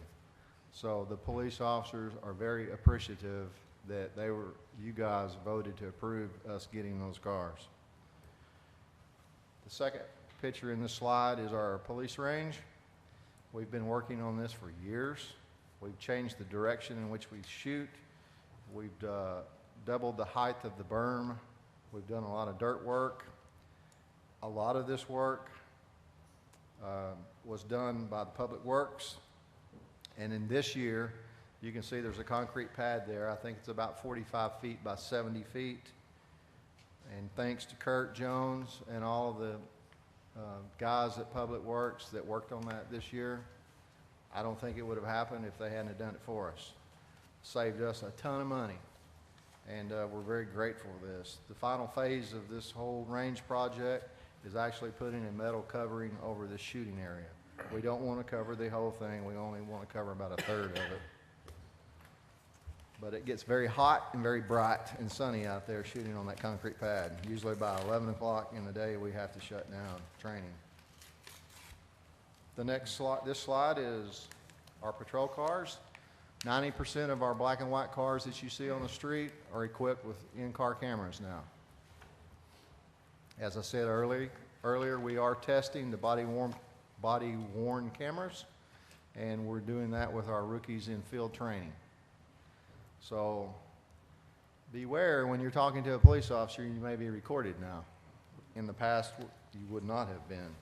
So the police officers are very appreciative that you guys voted to approve us getting those cars. The second picture in this slide is our police range. We've been working on this for years. We've changed the direction in which we shoot. We've doubled the height of the berm. We've done a lot of dirt work. A lot of this work was done by the Public Works. And in this year, you can see there's a concrete pad there. I think it's about 45 feet by 70 feet. And thanks to Kurt Jones and all of the guys at Public Works that worked on that this year, I don't think it would have happened if they hadn't have done it for us. Saved us a ton of money, and we're very grateful for this. The final phase of this whole range project is actually putting a metal covering over the shooting area. We don't want to cover the whole thing. We only want to cover about a third of it. But it gets very hot and very bright and sunny out there shooting on that concrete pad. Usually by 11 o'clock in the day, we have to shut down training. The next slide, this slide is our patrol cars. 90% of our black and white cars that you see on the street are equipped with in-car cameras now. As I said earlier, we are testing the body-worn cameras, and we're doing that with our rookies in field training. So beware when you're talking to a police officer, you may be recorded now. In the past, you would not have been.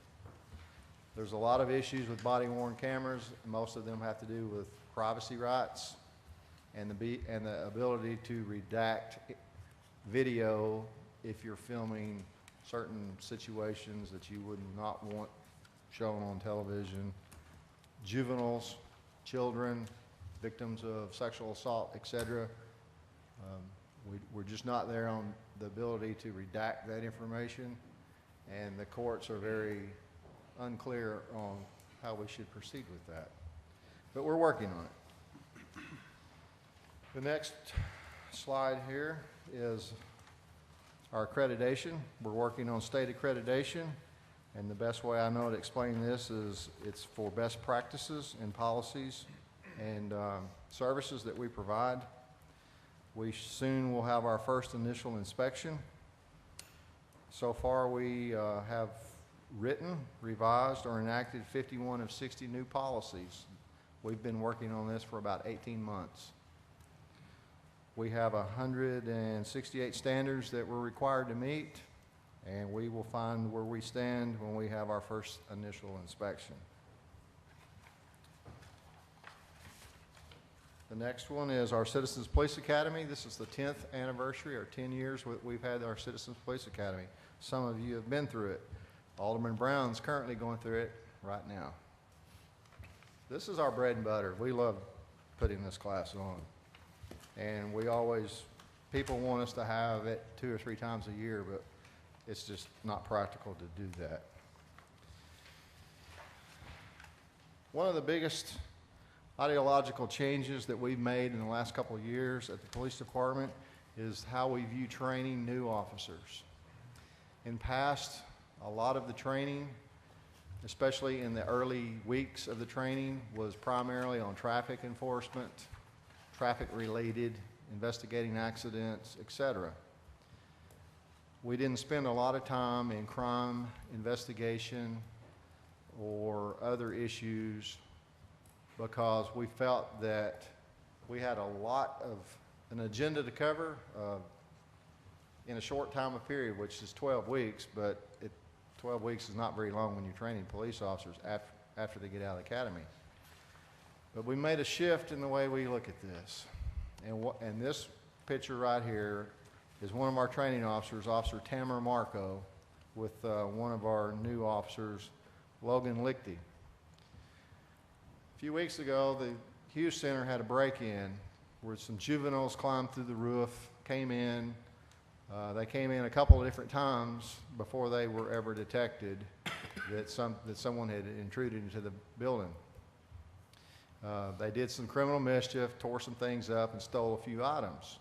There's a lot of issues with body-worn cameras. Most of them have to do with privacy rights and the ability to redact video if you're filming certain situations that you would not want shown on television. Juveniles, children, victims of sexual assault, etc. We're just not there on the ability to redact that information, and the courts are very unclear on how we should proceed with that. But we're working on it. The next slide here is our accreditation. We're working on state accreditation, and the best way I know to explain this is it's for best practices and policies and services that we provide. We soon will have our first initial inspection. So far we have written, revised, or enacted 51 of 60 new policies. We've been working on this for about 18 months. We have 168 standards that we're required to meet, and we will find where we stand when we have our first initial inspection. The next one is our Citizens Police Academy. This is the 10th anniversary, or 10 years we've had our Citizens Police Academy. Some of you have been through it. Alderman Brown's currently going through it right now. This is our bread and butter. We love putting this class on. And people want us to have it 2 or 3 times a year, but it's just not practical to do that. One of the biggest ideological changes that we've made in the last couple of years at the police department is how we view training new officers. In past, a lot of the training, especially in the early weeks of the training, was primarily on traffic enforcement, traffic-related, investigating accidents, etc. We didn't spend a lot of time in crime investigation or other issues because we felt that we had a lot of an agenda to cover in a short time of period, which is 12 weeks, but 12 weeks is not very long when you're training police officers after they get out of the academy. But we made a shift in the way we look at this. And this picture right here is one of our training officers, Officer Tamer Marco, with one of our new officers, Logan Lichty. A few weeks ago, the Hughes Center had a break-in where some juveniles climbed through the roof, came in. They came in a couple of different times before they were ever detected that someone had intruded into the building. They did some criminal mischief, tore some things up, and stole a few items.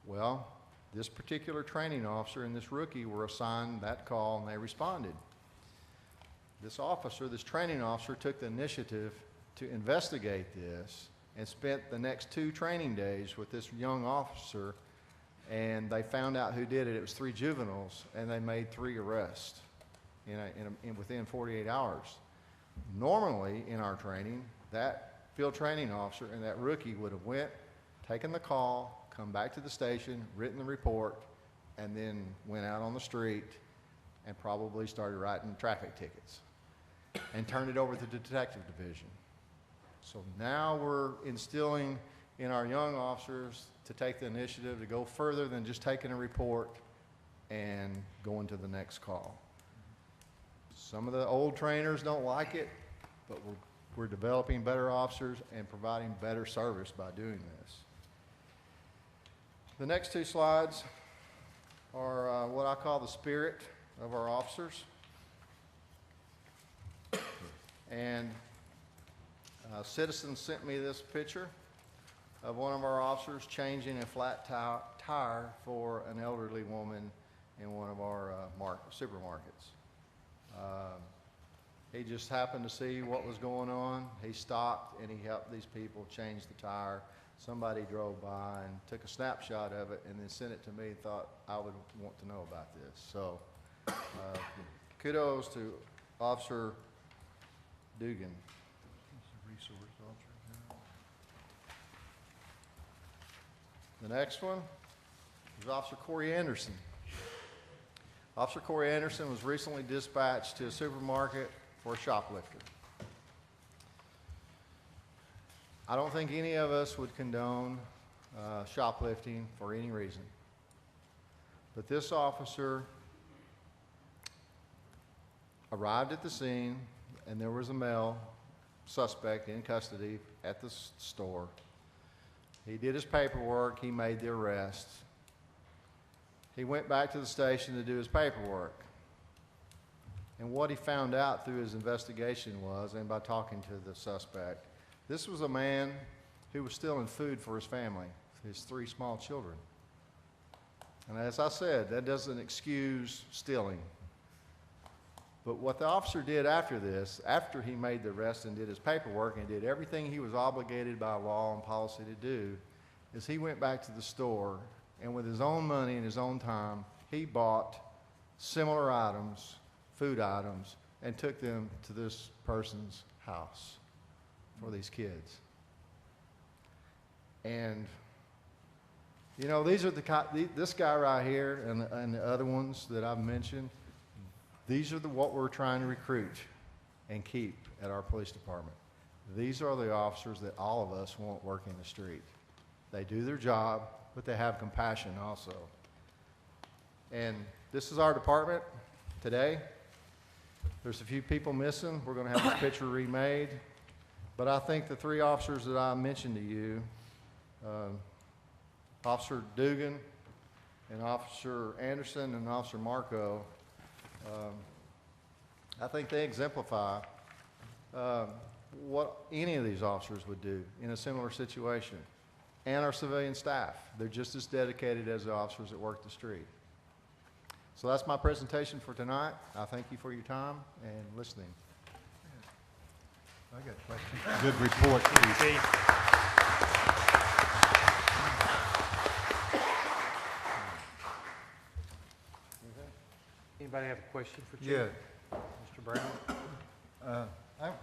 Well, this particular training officer and this rookie were assigned that call, and they responded. This training officer, took the initiative to investigate this and spent the next 2 training days with this young officer, and they found out who did it. It was 3 juveniles, and they made 3 arrests within 48 hours. Normally, in our training, that field training officer and that rookie would have went, taken the call, come back to the station, written the report, and then went out on the street and probably started writing traffic tickets and turned it over to the detective division. So now we're instilling in our young officers to take the initiative to go further than just taking a report and going to the next call. Some of the old trainers don't like it, but we're developing better officers and providing better service by doing this. The next 2 slides are what I call the spirit of our officers. And citizens sent me this picture of one of our officers changing a flat tire for an elderly woman in one of our supermarkets. He just happened to see what was going on. He stopped and he helped these people change the tire. Somebody drove by and took a snapshot of it and then sent it to me and thought I would want to know about this. So kudos to Officer Dugan. The next one is Officer Corey Anderson. Officer Corey Anderson was recently dispatched to a supermarket for a shoplifter. I don't think any of us would condone shoplifting for any reason. But this officer arrived at the scene and there was a male suspect in custody at the store. He did his paperwork, he made the arrest. He went back to the station to do his paperwork. And what he found out through his investigation was, and by talking to the suspect, this was a man who was stealing food for his family, his 3 small children. And as I said, that doesn't excuse stealing. But what the officer did after this, after he made the arrest and did his paperwork and did everything he was obligated by law and policy to do, is he went back to the store and with his own money and his own time, he bought similar items, food items, and took them to this person's house for these kids. And, you know, these are this guy right here and the other ones that I've mentioned, these are what we're trying to recruit and keep at our police department. These are the officers that all of us want working the street. They do their job, but they have compassion also. And this is our department today. There's a few people missing. We're going to have this picture remade. But I think the 3 officers that I mentioned to you, Officer Dugan and Officer Anderson and Officer Marco, I think they exemplify what any of these officers would do in a similar situation. And our civilian staff. They're just as dedicated as the officers that work the street. So that's my presentation for tonight. I thank you for your time and listening. I got a question. Good report, Chief. Anybody have a question for Chief? Yeah. Mr. Brown?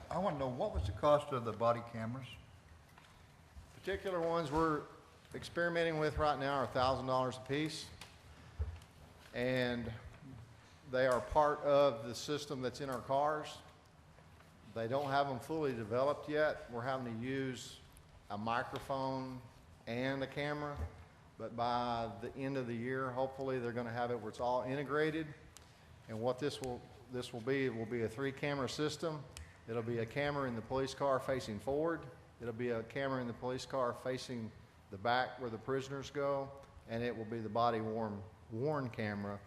I want to know, what was the cost of the body cameras? Particular ones we're experimenting with right now are $1,000 a piece. And they are part of the system that's in our cars. They don't have them fully developed yet. We're having to use a microphone and a camera. But by the end of the year, hopefully they're going to have it where it's all integrated. And what this will be a 3-camera system. It'll be a camera in the police car facing forward. It'll be a camera in the police car facing the back where the prisoners go. And it will be the body-worn camera.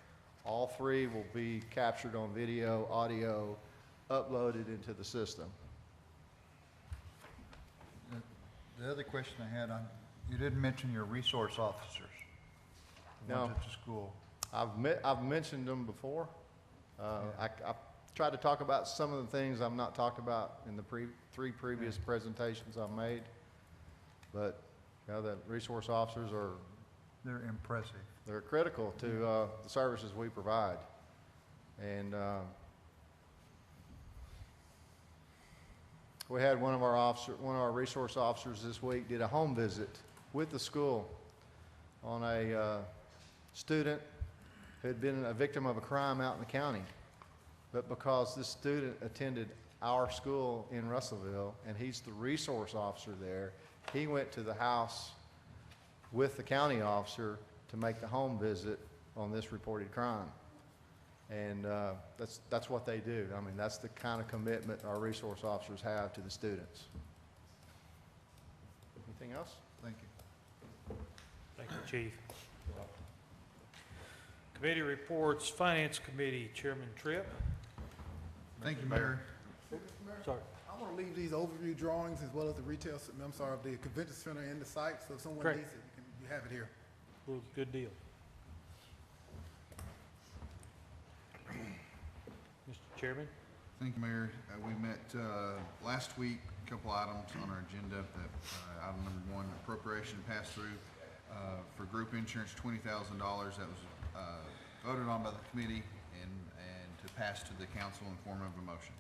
All 3 will be captured on video, audio, uploaded into the system. The other question I had, you didn't mention your resource officers. The No. ones at the school. I've mentioned them before. I tried to talk about some of the things I've not talked about in the 3 previous presentations I've made. But, the resource officers They're impressive. they're critical to the services we provide. And we had one of our resource officers this week did a home visit with the school on a student who had been a victim of a crime out in the county. But because this student attended our school in Russellville, and he's the resource officer there, he went to the house with the county officer to make the home visit on this reported crime. And that's what they do. I mean, that's the kind of commitment our resource officers have to the students. Anything else? Thank you. Thank you, Chief. Committee reports, Finance Committee, Chairman Tripp. Thank you, Mayor. Sorry. I want to leave these overview drawings as well as the of the convention center and the site, so if someone Great. needs it, you have it here. Well, good deal. Mr. Chairman? Thank you, Mayor. We met last week, a couple items on our agenda. Item number one, appropriation pass-through for group insurance, $20,000. That was voted on by the committee and to pass to the council in form of a motion.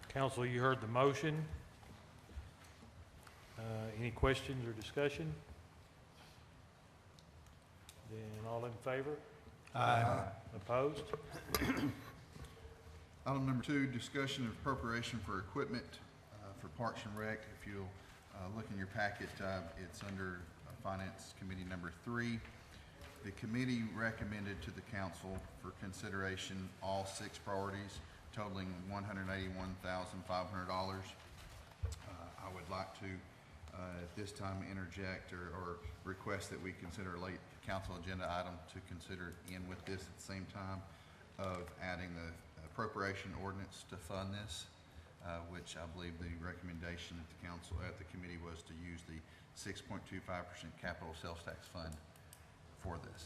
Council, you heard the motion. Any questions or discussion? Then all in favor? Aye. Opposed? Item number two, discussion of appropriation for equipment for Parks and Rec. If you'll look in your packet, it's under Finance Committee number 3. The committee recommended to the council for consideration all 6 priorities totaling $181,500. I would like to, at this time, interject or request that we consider a late council agenda item to consider in with this at the same time of adding the appropriation ordinance to fund this, which I believe the recommendation at the council, at the committee, was to use the 6.25% capital sales tax fund for this.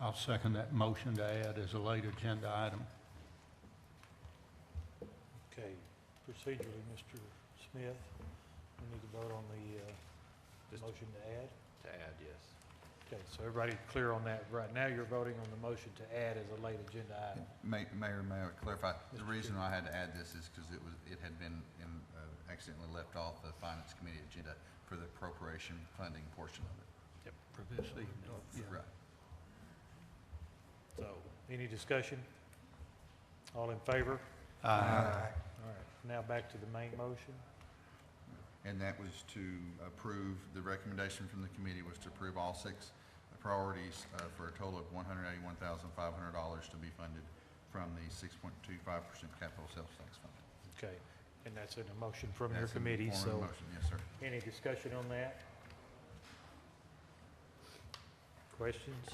I'll second that motion to add as a late agenda item. Okay, procedurally, Mr. Smith, we need to vote on the motion to add? To add, yes. Okay, so everybody clear on that? Right now, you're voting on the motion to add as a late agenda item. Mayor, may I clarify? The Mr. reason I had to add this is because it had been accidentally left off the Finance Committee agenda for the appropriation funding portion of it. Yep. For this evening, yeah. Right. So, any discussion? All in favor? Aye. All right, now back to the main motion. And that was to approve, the recommendation from the committee was to approve all 6 priorities for a total of $181,500 to be funded from the 6.25% capital sales tax fund. Okay, and that's in a motion from your That's in the committee, form of so a motion. Yes, sir. any discussion on that? Questions?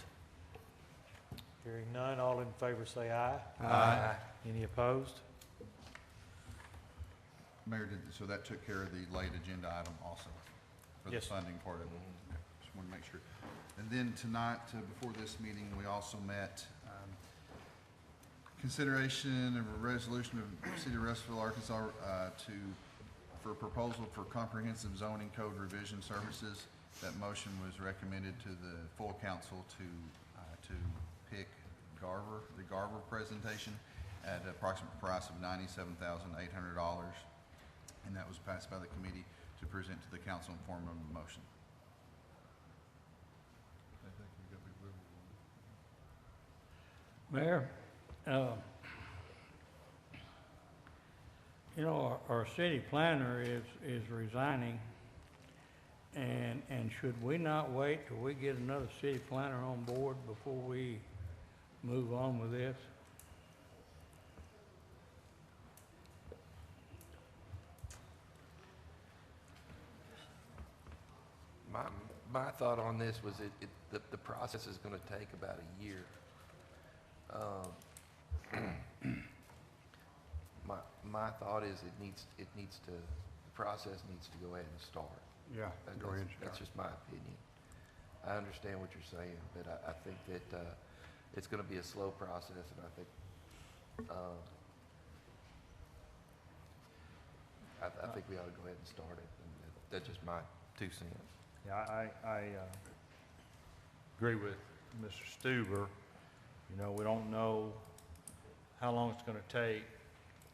Hearing none, all in favor say aye. Aye. Any opposed? Mayor, so that took care of the late agenda item also for the Yes. funding part of it. Just want to make sure. And then tonight, before this meeting, we also met consideration of a resolution of City of Russellville, Arkansas, for a proposal for comprehensive zoning code revision services. That motion was recommended to the full council to pick the Garver presentation at an approximate price of $97,800. And that was passed by the committee to present to the council in form of a motion. Mayor, you know, our city planner is resigning, and should we not wait till we get another city planner on board before we move on with this? My thought on this was the process is going to take about a year. My thought is the process needs to go ahead and start. Yeah, go ahead and That's start. just my opinion. I understand what you're saying, but I think that it's going to be a slow process, and I think I think we ought to go ahead and start it. And that's just my 2 cents. Yeah, I agree with Mr. Stuber. You know, we don't know how long it's gonna take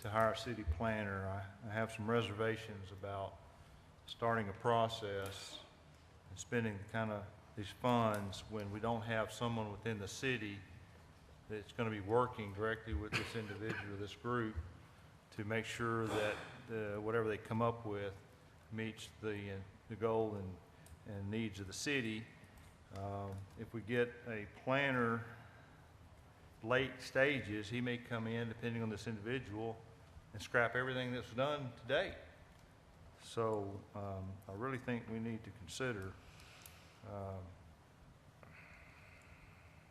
to hire a city planner. I have some reservations about starting a process and spending kind of these funds when we don't have someone within the city that's gonna be working directly with this individual, this group, to make sure that whatever they come up with meets the goal and needs of the city. If we get a planner late stages, he may come in, depending on this individual, and scrap everything that's done to date. So I really think we need to consider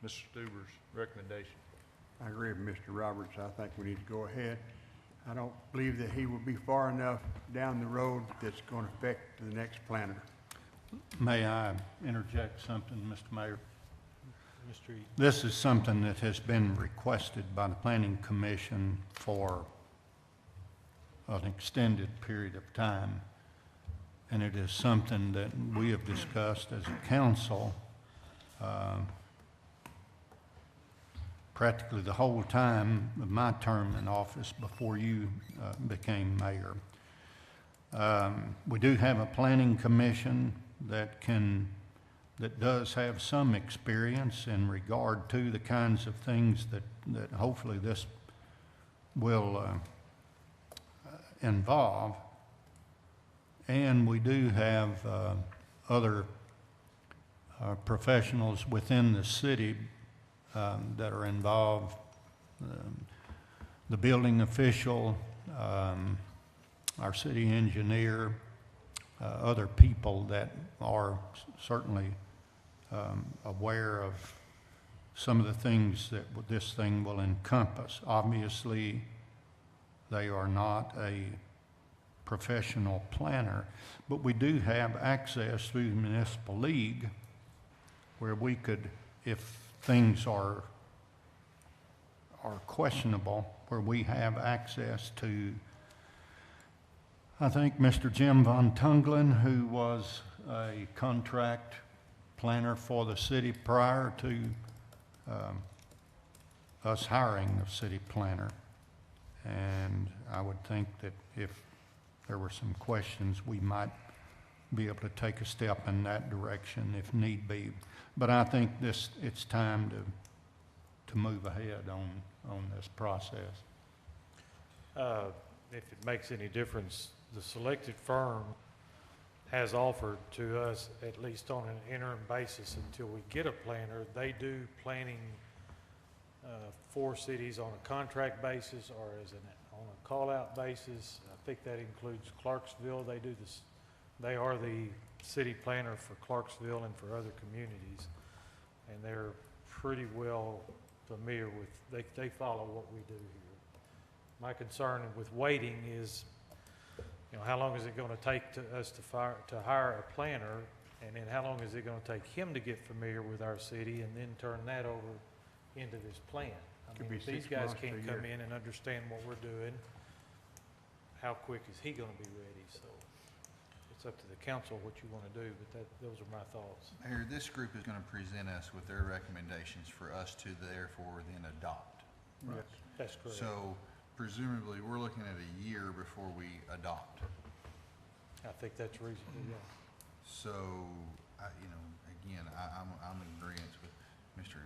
Mr. Stuber's recommendation. I agree with Mr. Roberts. I think we need to go ahead. I don't believe that he will be far enough down the road that's going to affect the next planner. May I interject something, Mr. Mayor? Mr. Eaton. This is something that has been requested by the Planning Commission for an extended period of time. And it is something that we have discussed as a council practically the whole time of my term in office before you became mayor. We do have a planning commission that does have some experience in regard to the kinds of things that hopefully this will involve. And we do have other professionals within the city that are involved, the building official, our city engineer, other people that are certainly aware of some of the things that this thing will encompass. Obviously, they are not a professional planner, but we do have access through the municipal league where we could, if things are questionable, where we have access to, I think, Mr. Jim Von Tunglen, who was a contract planner for the city prior to us hiring the city planner. And I would think that if there were some questions, we might be able to take a step in that direction if need be. But I think it's time to move ahead on this process. If it makes any difference, the selected firm has offered to us, at least on an interim basis until we get a planner, they do planning for cities on a contract basis or on a call-out basis. I think that includes Clarksville. They are the city planner for Clarksville and for other communities, and they're pretty well familiar with, they follow what we do here. My concern with waiting is, how long is it going to take us to hire a planner, and then how long is it going to take him to get familiar with our city and then turn that over into this plan? I mean, if these guys can't come in and understand what we're doing, how quick is he going to be ready? So it's up to the council what you want to do, but those are my thoughts. Mayor, this group is going to present us with their recommendations for us to therefore then adopt. Right. That's correct. So presumably, we're looking at a year before we adopt. I think that's reasonable, yeah. So, again, I'm in agreement with Mr.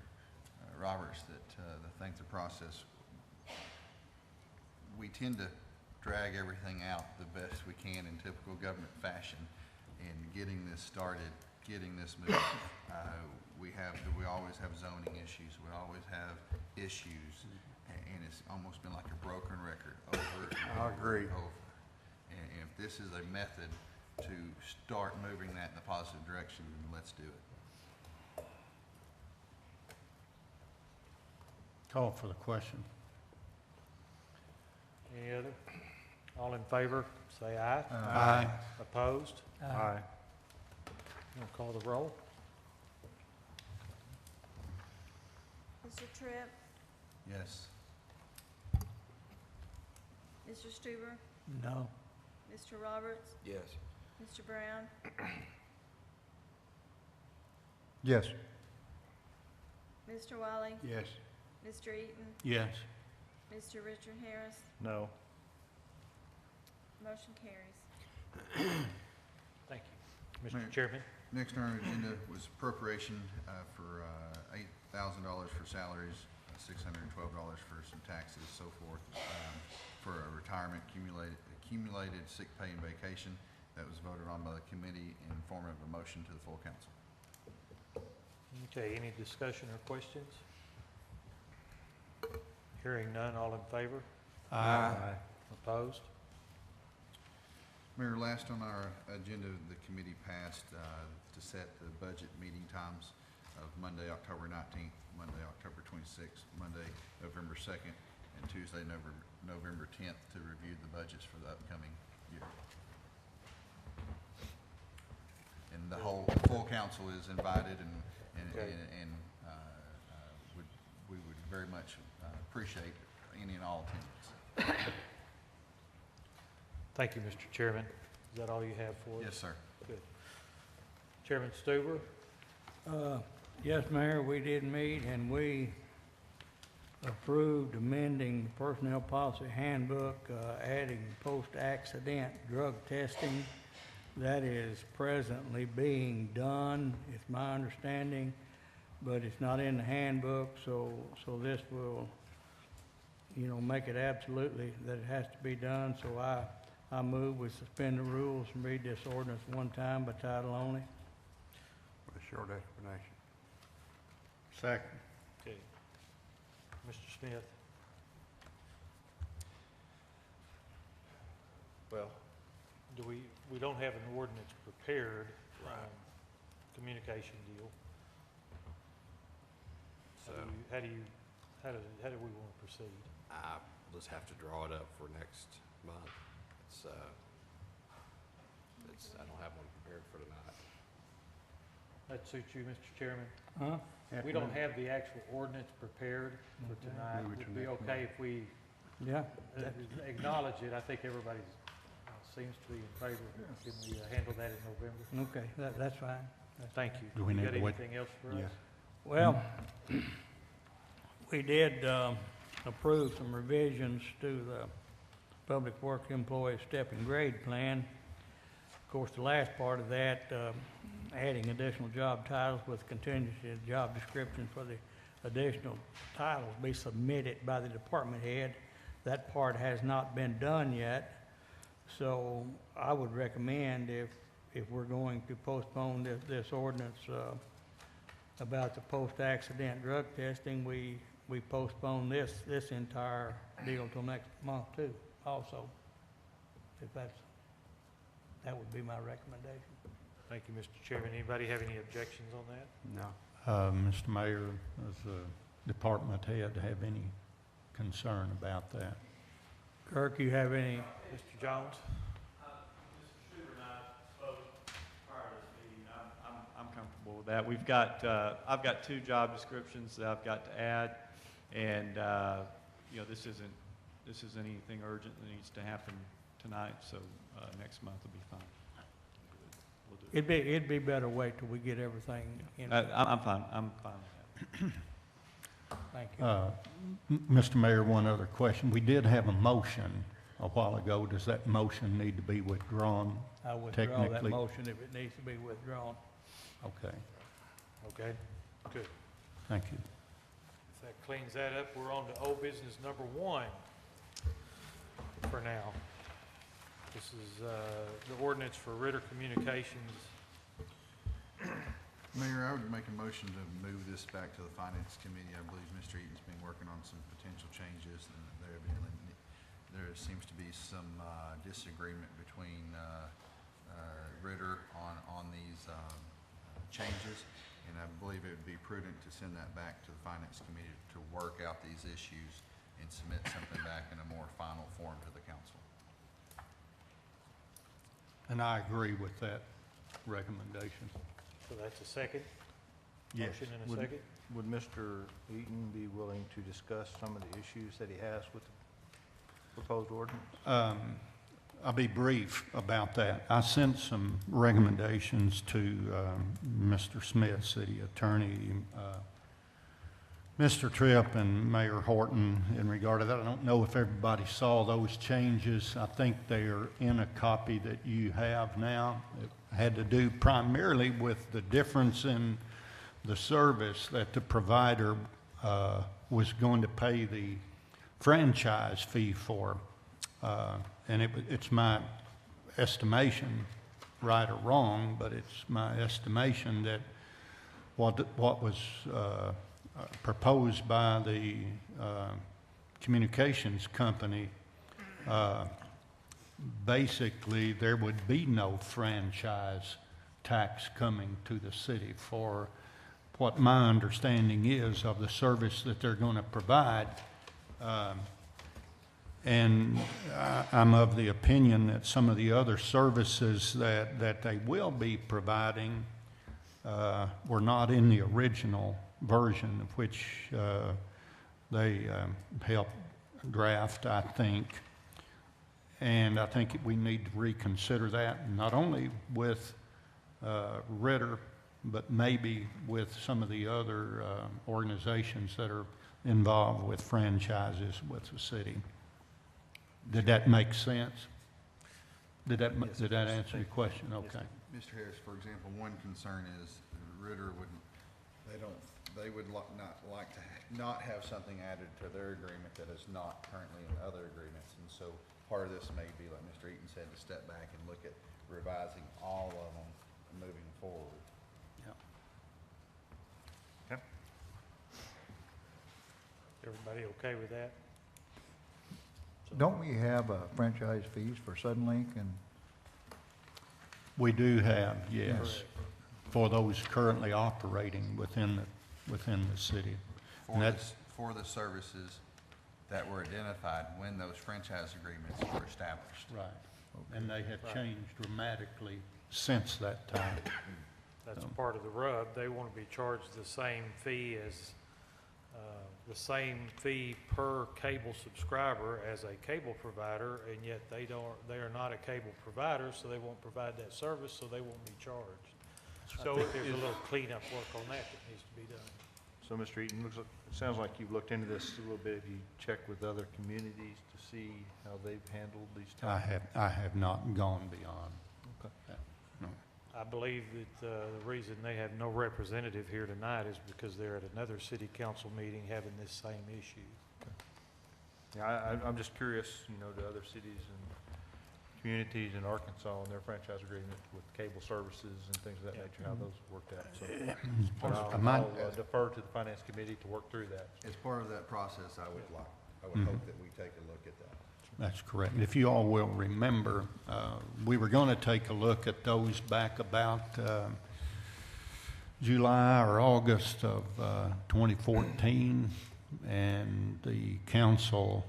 Roberts that the process, we tend to drag everything out the best we can in typical government fashion in getting this started, getting this moving. We always have zoning issues. We always have issues. And it's almost been like a broken record over and I agree. over. And if this is a method to start moving that in a positive direction, then let's do it. Call for the question. Any other? All in favor, say aye. Aye. Opposed? Aye. You want to call the roll? Mr. Tripp, Yes. Mr. Stuber, No. Mr. Roberts, Yes. Mr. Brown, Yes. Mr. Wiley? Yes. Mr. Eaton? Yes. Mr. Richard Harris? No. Motion carries. Thank you. Mayor. Mr. Chairman? Next on our agenda was appropriation for $8,000 for salaries, $612 for some taxes, so forth, for a retirement accumulated sick pay and vacation. That was voted on by the committee in form of a motion to the full council. Okay, any discussion or questions? Hearing none, all in favor? Aye. Opposed? Mayor, last on our agenda, the committee passed to set the budget meeting times of Monday, October 19th, Monday, October 26th, Monday, November 2nd, and Tuesday, November 10th to review the budgets for the upcoming year. And the full council is invited and Okay. we would very much appreciate any and all attendance. Thank you, Mr. Chairman. Is that all you have for us? Yes, sir. Good. Chairman Stuber? Yes, Mayor, we did meet and we approved amending the personnel policy handbook, adding post-accident drug testing. That is presently being done, it's my understanding, but it's not in the handbook, so this will, make it absolutely that it has to be done. So I move we suspend the rules and read this ordinance one time by title only. With a short explanation. Second. Okay. Mr. Smith? Well, We don't have an ordinance prepared, communication deal. So How do we want to proceed? I just have to draw it up for next month. I don't have one prepared for tonight. That suits you, Mr. Chairman? Huh? We don't have the actual ordinance prepared for tonight. Move it to Would it be next okay if we Yeah, acknowledge it? I think everybody seems to be in favor. Can we handle that in November? okay, that's fine. Thank you. Do we need got to wait? anything else for us? Yes. Well, we did approve some revisions to the Public Works Employee Step and Grade Plan. Of course, the last part of that, adding additional job titles with contingency of job description for the additional titles be submitted by the department head. That part has not been done yet. So I would recommend if we're going to postpone this ordinance about the post-accident drug testing, we postpone this entire deal till next month too, also. If that would be my recommendation. Thank you, Mr. Chairman. Anybody have any objections on that? No. Mr. Mayor, does the department head have any concern about that? Kirk, you have any? Mr. Jones? Mr. Stuber and I spoke prior to this meeting. I'm comfortable with that. We've got, I've got 2 job descriptions that I've got to add, and, this isn't anything urgent that needs to happen tonight, so next month will be fine. We'll do it. It'd be better wait till we get everything in. I'm fine with that. Thank you. Mr. Mayor, one other question. We did have a motion a while ago. Does that motion need to be withdrawn? I withdraw that technically? motion if it needs to be withdrawn. Okay, Okay, good. thank you. If that cleans that up, we're on to old business number 1 for now. This is the ordinance for Ritter Communications. Mayor, I would make a motion to move this back to the Finance Committee. I believe Mr. Eaton's been working on some potential changes, and there seems to be some disagreement between Ritter on these changes, and I believe it would be prudent to send that back to the Finance Committee to work out these issues and submit something back in a more final form to the council. And I agree with that recommendation. So that's a second? Yes. Motion and a second? Would Mr. Eaton be willing to discuss some of the issues that he has with the proposed ordinance? I'll be brief about that. I sent some recommendations to Mr. Smith, city attorney, Mr. Tripp, and Mayor Horton in regard to that. I don't know if everybody saw those changes. I think they are in a copy that you have now. It had to do primarily with the difference in the service that the provider was going to pay the franchise fee for. And it's my estimation, right or wrong, but it's my estimation that what was proposed by the communications company, basically there would be no franchise tax coming to the city for what my understanding is of the service that they're going to provide. And I'm of the opinion that some of the other services that they will be providing were not in the original version, of which they helped draft, I think. And I think we need to reconsider that, not only with Ritter, but maybe with some of the other organizations that are involved with franchises with the city. Did that make sense? Did that answer your question? Okay. Mr. Harris, for example, one concern is Ritter they would not like to not have something added to their agreement that is not currently in other agreements. And so part of this may be, like Mr. Eaton said, to step back and look at revising all of them moving forward. Okay. Everybody okay with that? Don't we have franchise fees for Suddenlink and? We do have, yes, for those currently operating within the city. For the services that were identified when those franchise agreements were established. Right. And they have changed dramatically since that time. That's part of the rub. They want to be charged the same fee per cable subscriber as a cable provider, and yet they are not a cable provider, so they won't provide that service, so they won't be charged. So I think there's a little cleanup work on that needs to be done. So, Mr. Eaton, it sounds like you've looked into this a little bit. Have you checked with other communities to see how they've handled these types? I have not gone beyond. Okay. No. I believe that the reason they have no representative here tonight is because they're at another city council meeting having this same issue. Yeah, I'm just curious, to other cities and communities in Arkansas and their franchise agreement with cable services and things of that nature, how those worked out. So I'll defer to the finance committee to work through that. As part of that process, I would hope that we take a look at that. That's correct. If you all will remember, we were going to take a look at those back about July or August of 2014, and the council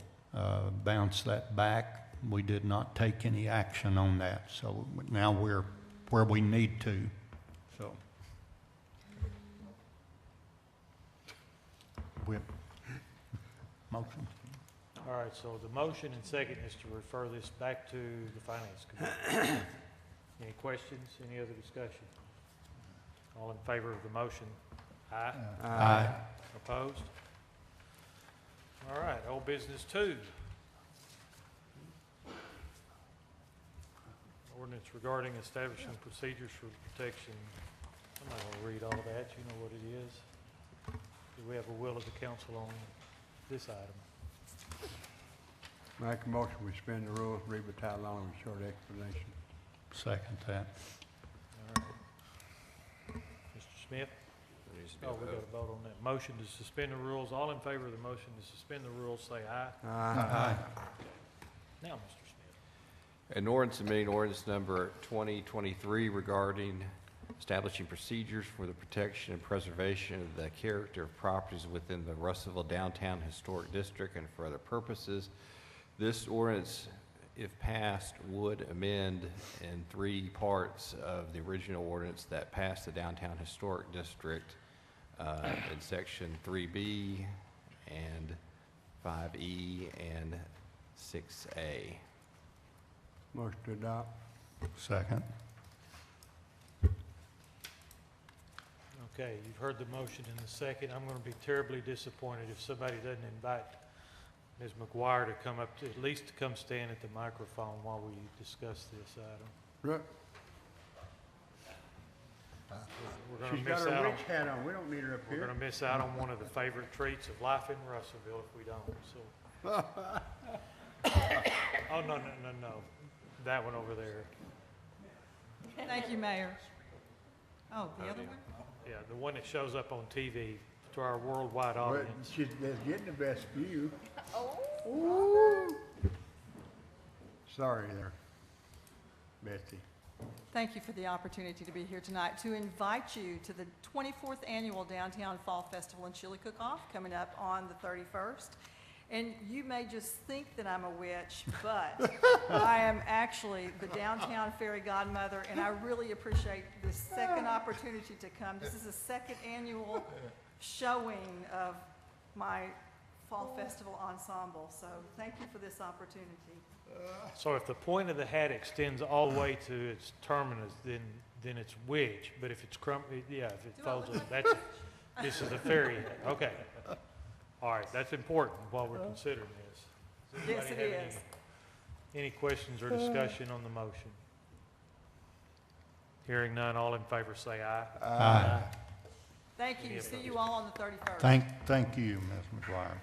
bounced that back. We did not take any action on that, so now we're where we need to. So, motion. All right, so the motion and second is to refer this back to the finance committee. Any questions, any other discussion? All in favor of the motion? Aye. Aye. Opposed? All right, old business 2. Ordinance regarding establishing procedures for protection. I'm not going to read all of that. You know what it is. Do we have a will of the council on this item? Make a motion, we suspend the rules, read by title only with short explanation. Second that. All right. Mr. Smith? There needs to be a Oh, we got vote. to vote on that. Motion to suspend the rules. All in favor of the motion to suspend the rules, say aye. Aye. Now, Mr. Smith. An ordinance amending ordinance number 2023 regarding establishing procedures for the protection and preservation of the character of properties within the Russellville Downtown Historic District and for other purposes. This ordinance, if passed, would amend in 3 parts of the original ordinance that passed the Downtown Historic District in Section 3B and 5E and 6A. Motion to adopt. Second. Okay, you've heard the motion in the second. I'm going to be terribly disappointed if somebody doesn't invite Ms. McGuire to come up, to at least to come stand at the microphone while we discuss this item. Look, We're going she's to miss got her out on, witch hat on. We don't need her up we're here. going to miss out on one of the favorite treats of life in Russellville if we don't, so. Oh, no, no, no, no. That one over there. Thank you, Mayor. Oh, the other one? Yeah, the one that shows up on TV to our worldwide But audience. she's getting the best view. Oh. Sorry there, Betsy. Thank you for the opportunity to be here tonight to invite you to the 24th Annual Downtown Fall Festival and Chili Cook-Off coming up on the 31st. And you may just think that I'm a witch, but I am actually the downtown fairy godmother, and I really appreciate this second opportunity to come. This is the second annual showing of my Fall Festival ensemble, so thank you for this opportunity. So if the point of the hat extends all the way to its terminus, then it's witch. But if it's yeah, if it folds, this is a fairy hat. Okay. All right, that's important while we're considering this. Does Yes, anybody it have is. Any questions or discussion on the motion? Hearing none, all in favor say aye. Aye. Thank you. See you all on the 31st. Thank you, Ms. McGuire.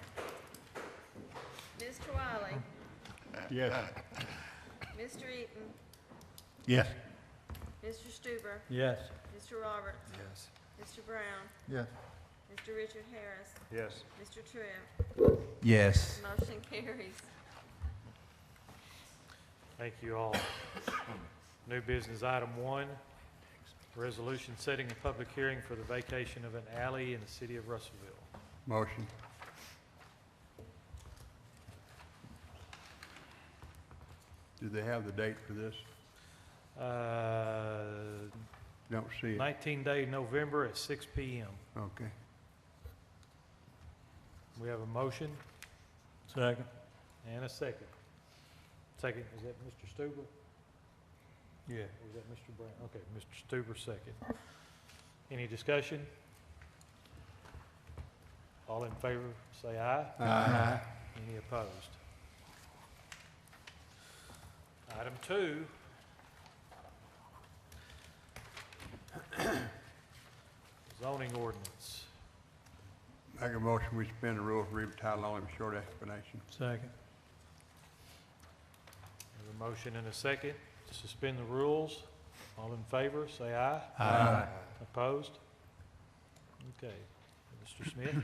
Mr. Wiley? Yes. Mr. Eaton? Yes. Mr. Stuber? Yes. Mr. Roberts? Yes. Mr. Brown? Yes. Mr. Richard Harris? Yes. Mr. Tripp? Yes. Motion carries. Thank you all. New business item 1, resolution setting a public hearing for the vacation of an alley in the city of Russellville. Motion. Do they have the date for this? Don't see it. 19-day November at 6 p.m. Okay. We have a motion Second. and a second. Second, is that Mr. Stuber? Yeah. Or is that Mr. Brown? Okay, Mr. Stuber, second. Any discussion? All in favor, say aye. Aye. Any opposed? Item 2. Zoning ordinance. Make a motion, we suspend the rules, read the title only with short explanation. Second. We have a motion and a second to suspend the rules. All in favor, say aye. Aye. Opposed? Okay. Mr. Smith?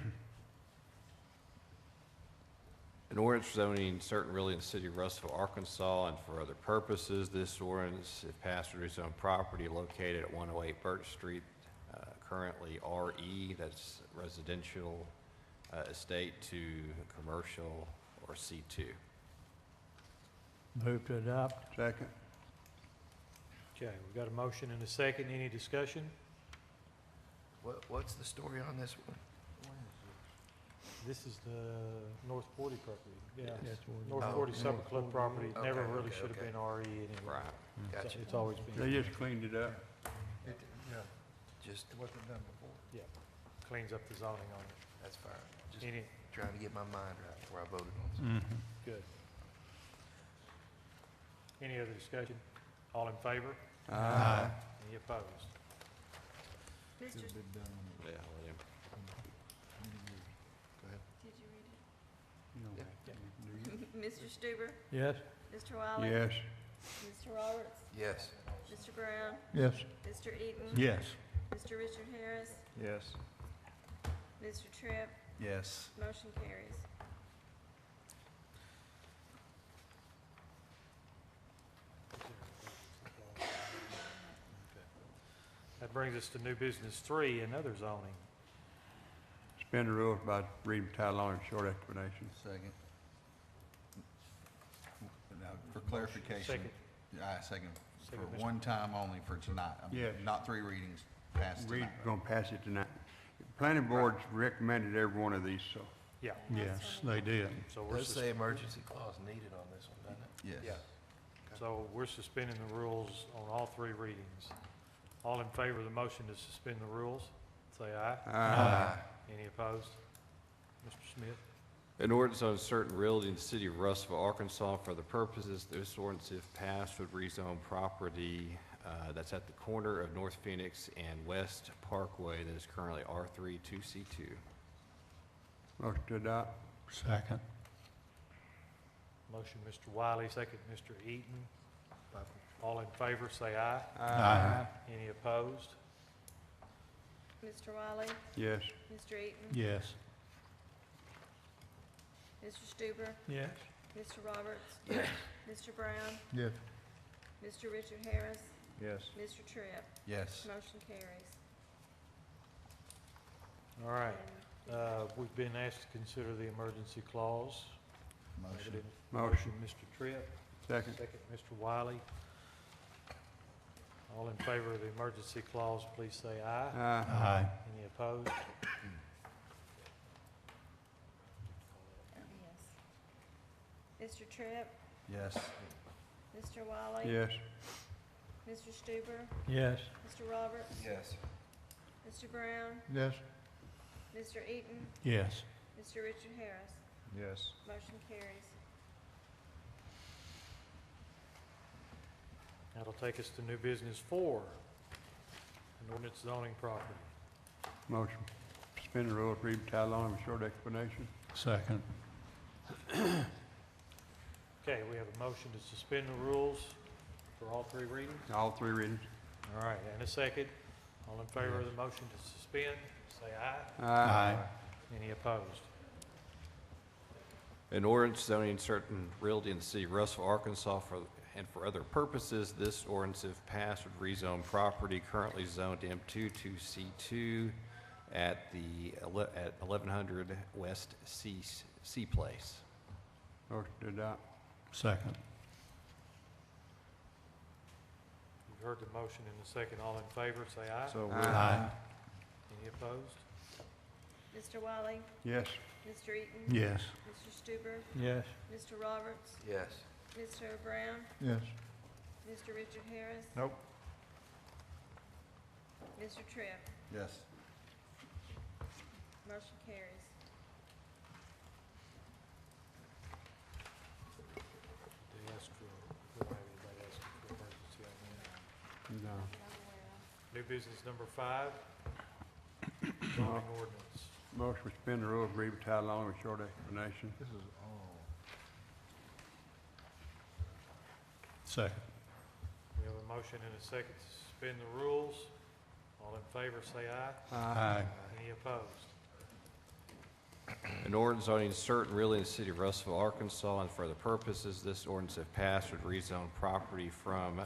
An ordinance zoning certain really in the city of Russellville, Arkansas, and for other purposes. This ordinance, if passed, would rezone property located at 108 Birch Street, currently RE, that's residential estate, to commercial or C2. Move to adopt. Second. Okay, we've got a motion and a second. Any discussion? What's the story on this one? This is the North 40 property. Yeah, Yes. North Oh, 40 Supper Club property. Okay, Never really okay, should have okay. been RE anyway. Right. Gotcha. It's always been. They just cleaned it up. Just, It wasn't done before. Yeah, cleans up the zoning on it. that's fine. Just Any, trying to get my mind right before I voted on something. good. Any other discussion? All in favor? Aye. Any opposed? Mr. Should've been done when Yeah, let him. Did you read You don't have to. it? Mr. Stuber? Yes. Mr. Wiley? Yes. Mr. Roberts? Yes. Mr. Brown? Yes. Mr. Eaton? Yes. Mr. Richard Harris? Yes. Mr. Tripp? Yes. Motion carries. That brings us to new business 3, another zoning. Suspend the rules by reading the title only with short explanation. Second. Now, for clarification. Second. Second. Second, For Mr. one time only for tonight. I mean, Yes. Not 3 readings passed We're tonight. gonna pass it tonight. Planning board's recommended every one of these, so. Yeah, Yes, they did. so we're, Does say emergency clause needed on this one, doesn't it? Yes. Yeah. So we're suspending the rules on all three readings. All in favor of the motion to suspend the rules, say aye. Aye. Any opposed? Mr. Smith? An ordinance on certain realty in the city of Russellville, Arkansas, for the purposes this ordinance, if passed, would rezone property that's at the corner of North Phoenix and West Parkway that is currently R3 2C2. Motion to adopt. Second. Motion, Mr. Wiley, second, Mr. Eaton. All in favor, say aye. Aye. Any opposed? Mr. Wiley? Yes. Mr. Eaton? Yes. Mr. Stuber? Yes. Mr. Roberts? Yes. Mr. Brown? Yes. Mr. Richard Harris? Yes. Mr. Tripp? Yes. Motion carries. All right. And We've been asked to consider the emergency clause. Motion. Motion. Mr. Tripp. Second. Second, Mr. Wiley. All in favor of the emergency clause, please say aye. Aye. Any opposed? yes. Mr. Tripp? Yes. Mr. Wiley? Yes. Mr. Stuber? Yes. Mr. Roberts? Yes. Mr. Brown? Yes. Mr. Eaton? Yes. Mr. Richard Harris? Yes. Motion carries. That'll take us to new business 4, an ordinance zoning property. Motion. Suspend the rules, read by title only with short explanation. Second. Okay, we have a motion to suspend the rules for all three readings. All three readings. All right, and a second. All in favor of the motion to suspend, say aye. Aye. Any opposed? An ordinance zoning certain realty in the city of Russellville, Arkansas and for other purposes. This ordinance, if passed, would rezone property currently zoned M2 to C2 at 1100 West C Place. Motion to adopt. Second. You've heard the motion in the second. All in favor, say aye. So Aye. Any opposed? Mr. Wiley? Yes. Mr. Eaton? Yes. Mr. Stuber? Yes. Mr. Roberts? Yes. Mr. Brown? Yes. Mr. Richard Harris? Nope. Mr. Tripp? Yes. Motion carries. They ask for, we don't have anybody asking for emergency on that. No. New business number 5, zoning ordinance. Motion to suspend the rules, read by title only with short explanation. This is all. Second. We have a motion and a second to suspend the rules. All in favor, say aye. Aye. Any opposed? An ordinance zoning certain realty in the city of Russellville, Arkansas, and for other purposes. This ordinance, if passed, would rezone property from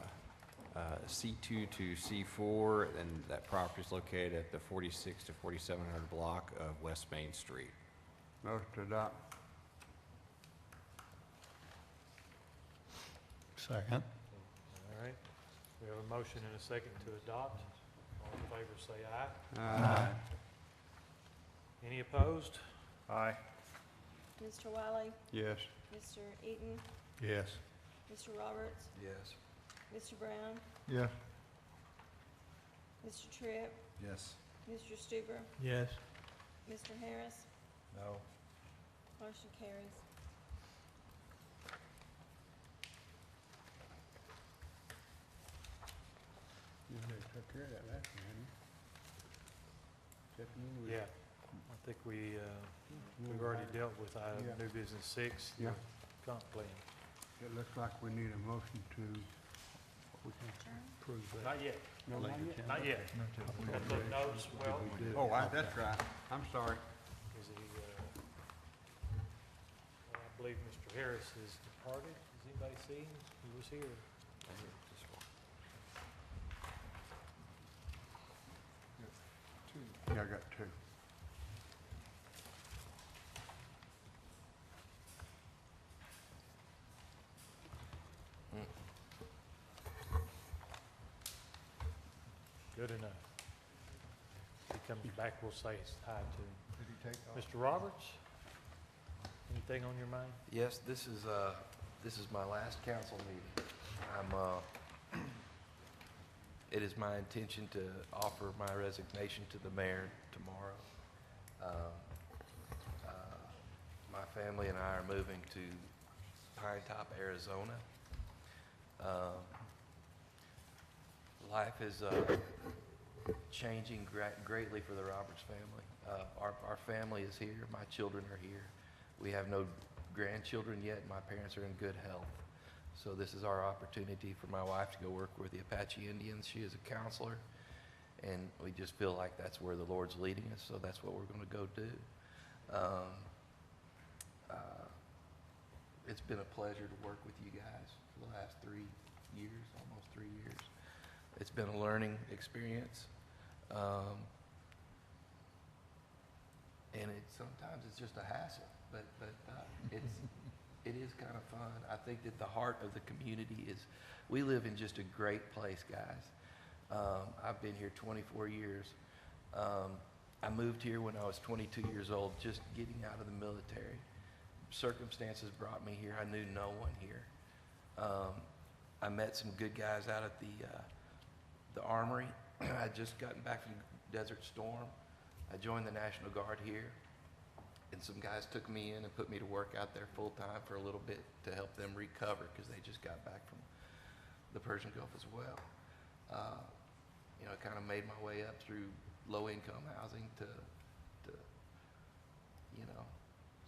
C2 to C4, and that property is located at the 46 to 4700 block of West Main Street. Motion to adopt. Second. All right. We have a motion and a second to adopt. All in favor, say aye. Aye. Any opposed? Aye. Mr. Wiley? Yes. Mr. Eaton? Yes. Mr. Roberts? Yes. Mr. Brown? Yes. Mr. Tripp? Yes. Mr. Stuber? Yes. Mr. Harris? No. Motion carries. You took care of that last one, hadn't you? Yeah. I think we've already dealt with item Yeah. new business 6, the Yeah. comp plan. It looks like we need a motion to, we can approve that. Not yet. No, not yet. Not yet. Got the notes, well, Oh, that's right. I'm sorry. is he, I believe Mr. Harris has departed. Has anybody seen him? He was here. Yeah, I got two. Good enough. If he comes back, we'll say hi to him. Did he take off? Mr. Roberts, anything on your mind? Yes, this is my last council meeting. It is my intention to offer my resignation to the mayor tomorrow. My family and I are moving to Pine Top, Arizona. Life is changing greatly for the Roberts family. Our family is here. My children are here. We have no grandchildren yet. My parents are in good health. So this is our opportunity for my wife to go work with the Apache Indians. She is a counselor, and we just feel like that's where the Lord's leading us, so that's what we're going to go do. It's been a pleasure to work with you guys for the last 3 years, almost 3 years. It's been a learning experience, and sometimes it's just a hassle, but it is kind of fun. I think that the heart of the community is, we live in just a great place, guys. I've been here 24 years. I moved here when I was 22 years old, just getting out of the military. Circumstances brought me here. I knew no one here. I met some good guys out at the Armory. I'd just gotten back from Desert Storm. I joined the National Guard here, and some guys took me in and put me to work out there full time for a little bit to help them recover, because they just got back from the Persian Gulf as well. You know, I kind of made my way up through low-income housing to you know,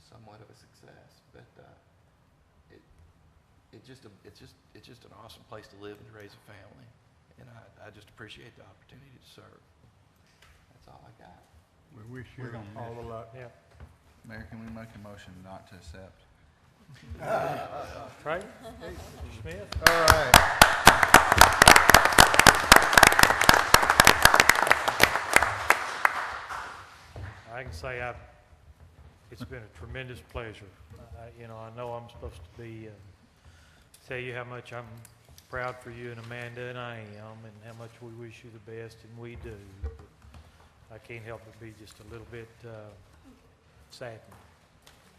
somewhat of a success. But it's just an awesome place to live and to raise a family, and I just appreciate the opportunity to serve. That's all I got. We wish you all the luck. Yeah. Mayor, can we make a motion not to accept? Trey? Smith? All right. I can say it's been a tremendous pleasure. You know, I know I'm supposed to be, tell you how much I'm proud for you and Amanda and I am, and how much we wish you the best, and we do. But I can't help but be just a little bit saddened.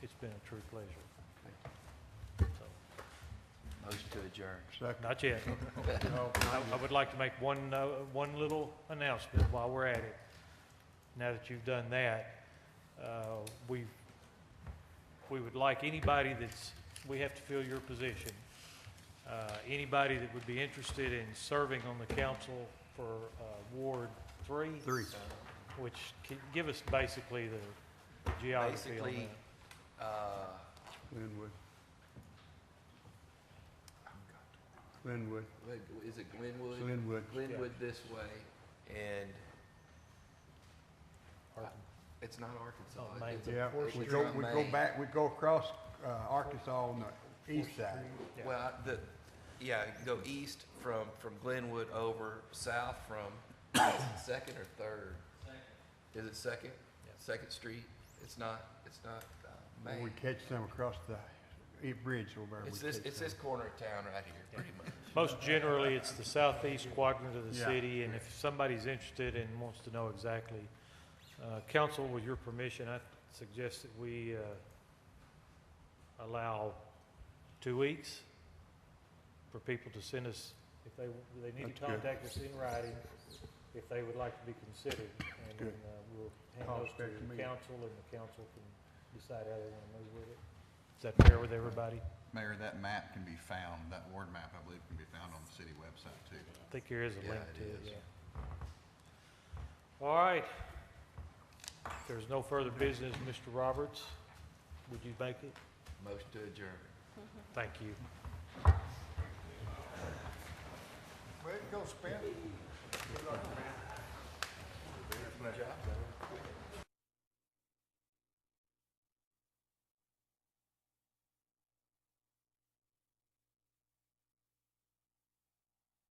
It's been a true pleasure. So, Motion to adjourn. not yet. I would like to make one little announcement while we're at it. Now that you've done that, we would like anybody we have to fill your position. Anybody that would be interested in serving on the council for Ward 3, which can give us basically the geography on Basically, that. Glenwood. is it Glenwood? Glenwood. Glenwood this way, and it's not Arkansas. Oh, Main. It's Yeah, it's we on go Main. back, we go across Arkansas on the east side. Yeah. Well, you go east from Glenwood over, south from, is it Second or Third? Second. Is it Second? Yeah. Second Street? It's not When we Main. catch them across the bridge over there. It's this corner of town right here, pretty much. Most generally, it's the southeast quadrant of the Yeah. city, and if somebody's interested and wants to know exactly, council, with your permission, I suggest that we allow 2 weeks for people to send us, if they need That's to good. contact us in writing, if they would like to be considered. And then Good. we'll hand Call those to special the meeting. council, and the council can decide how they want to move with it. Is that fair with everybody? Mayor, that map can be found, that ward map, I believe, can be found on the city website too. I think there is a Yeah, link it to it, is. yeah. All right. If there's no further business, Mr. Roberts, would you make it? Motion to adjourn. Thank you. Way to go, Spence. Good job, brother.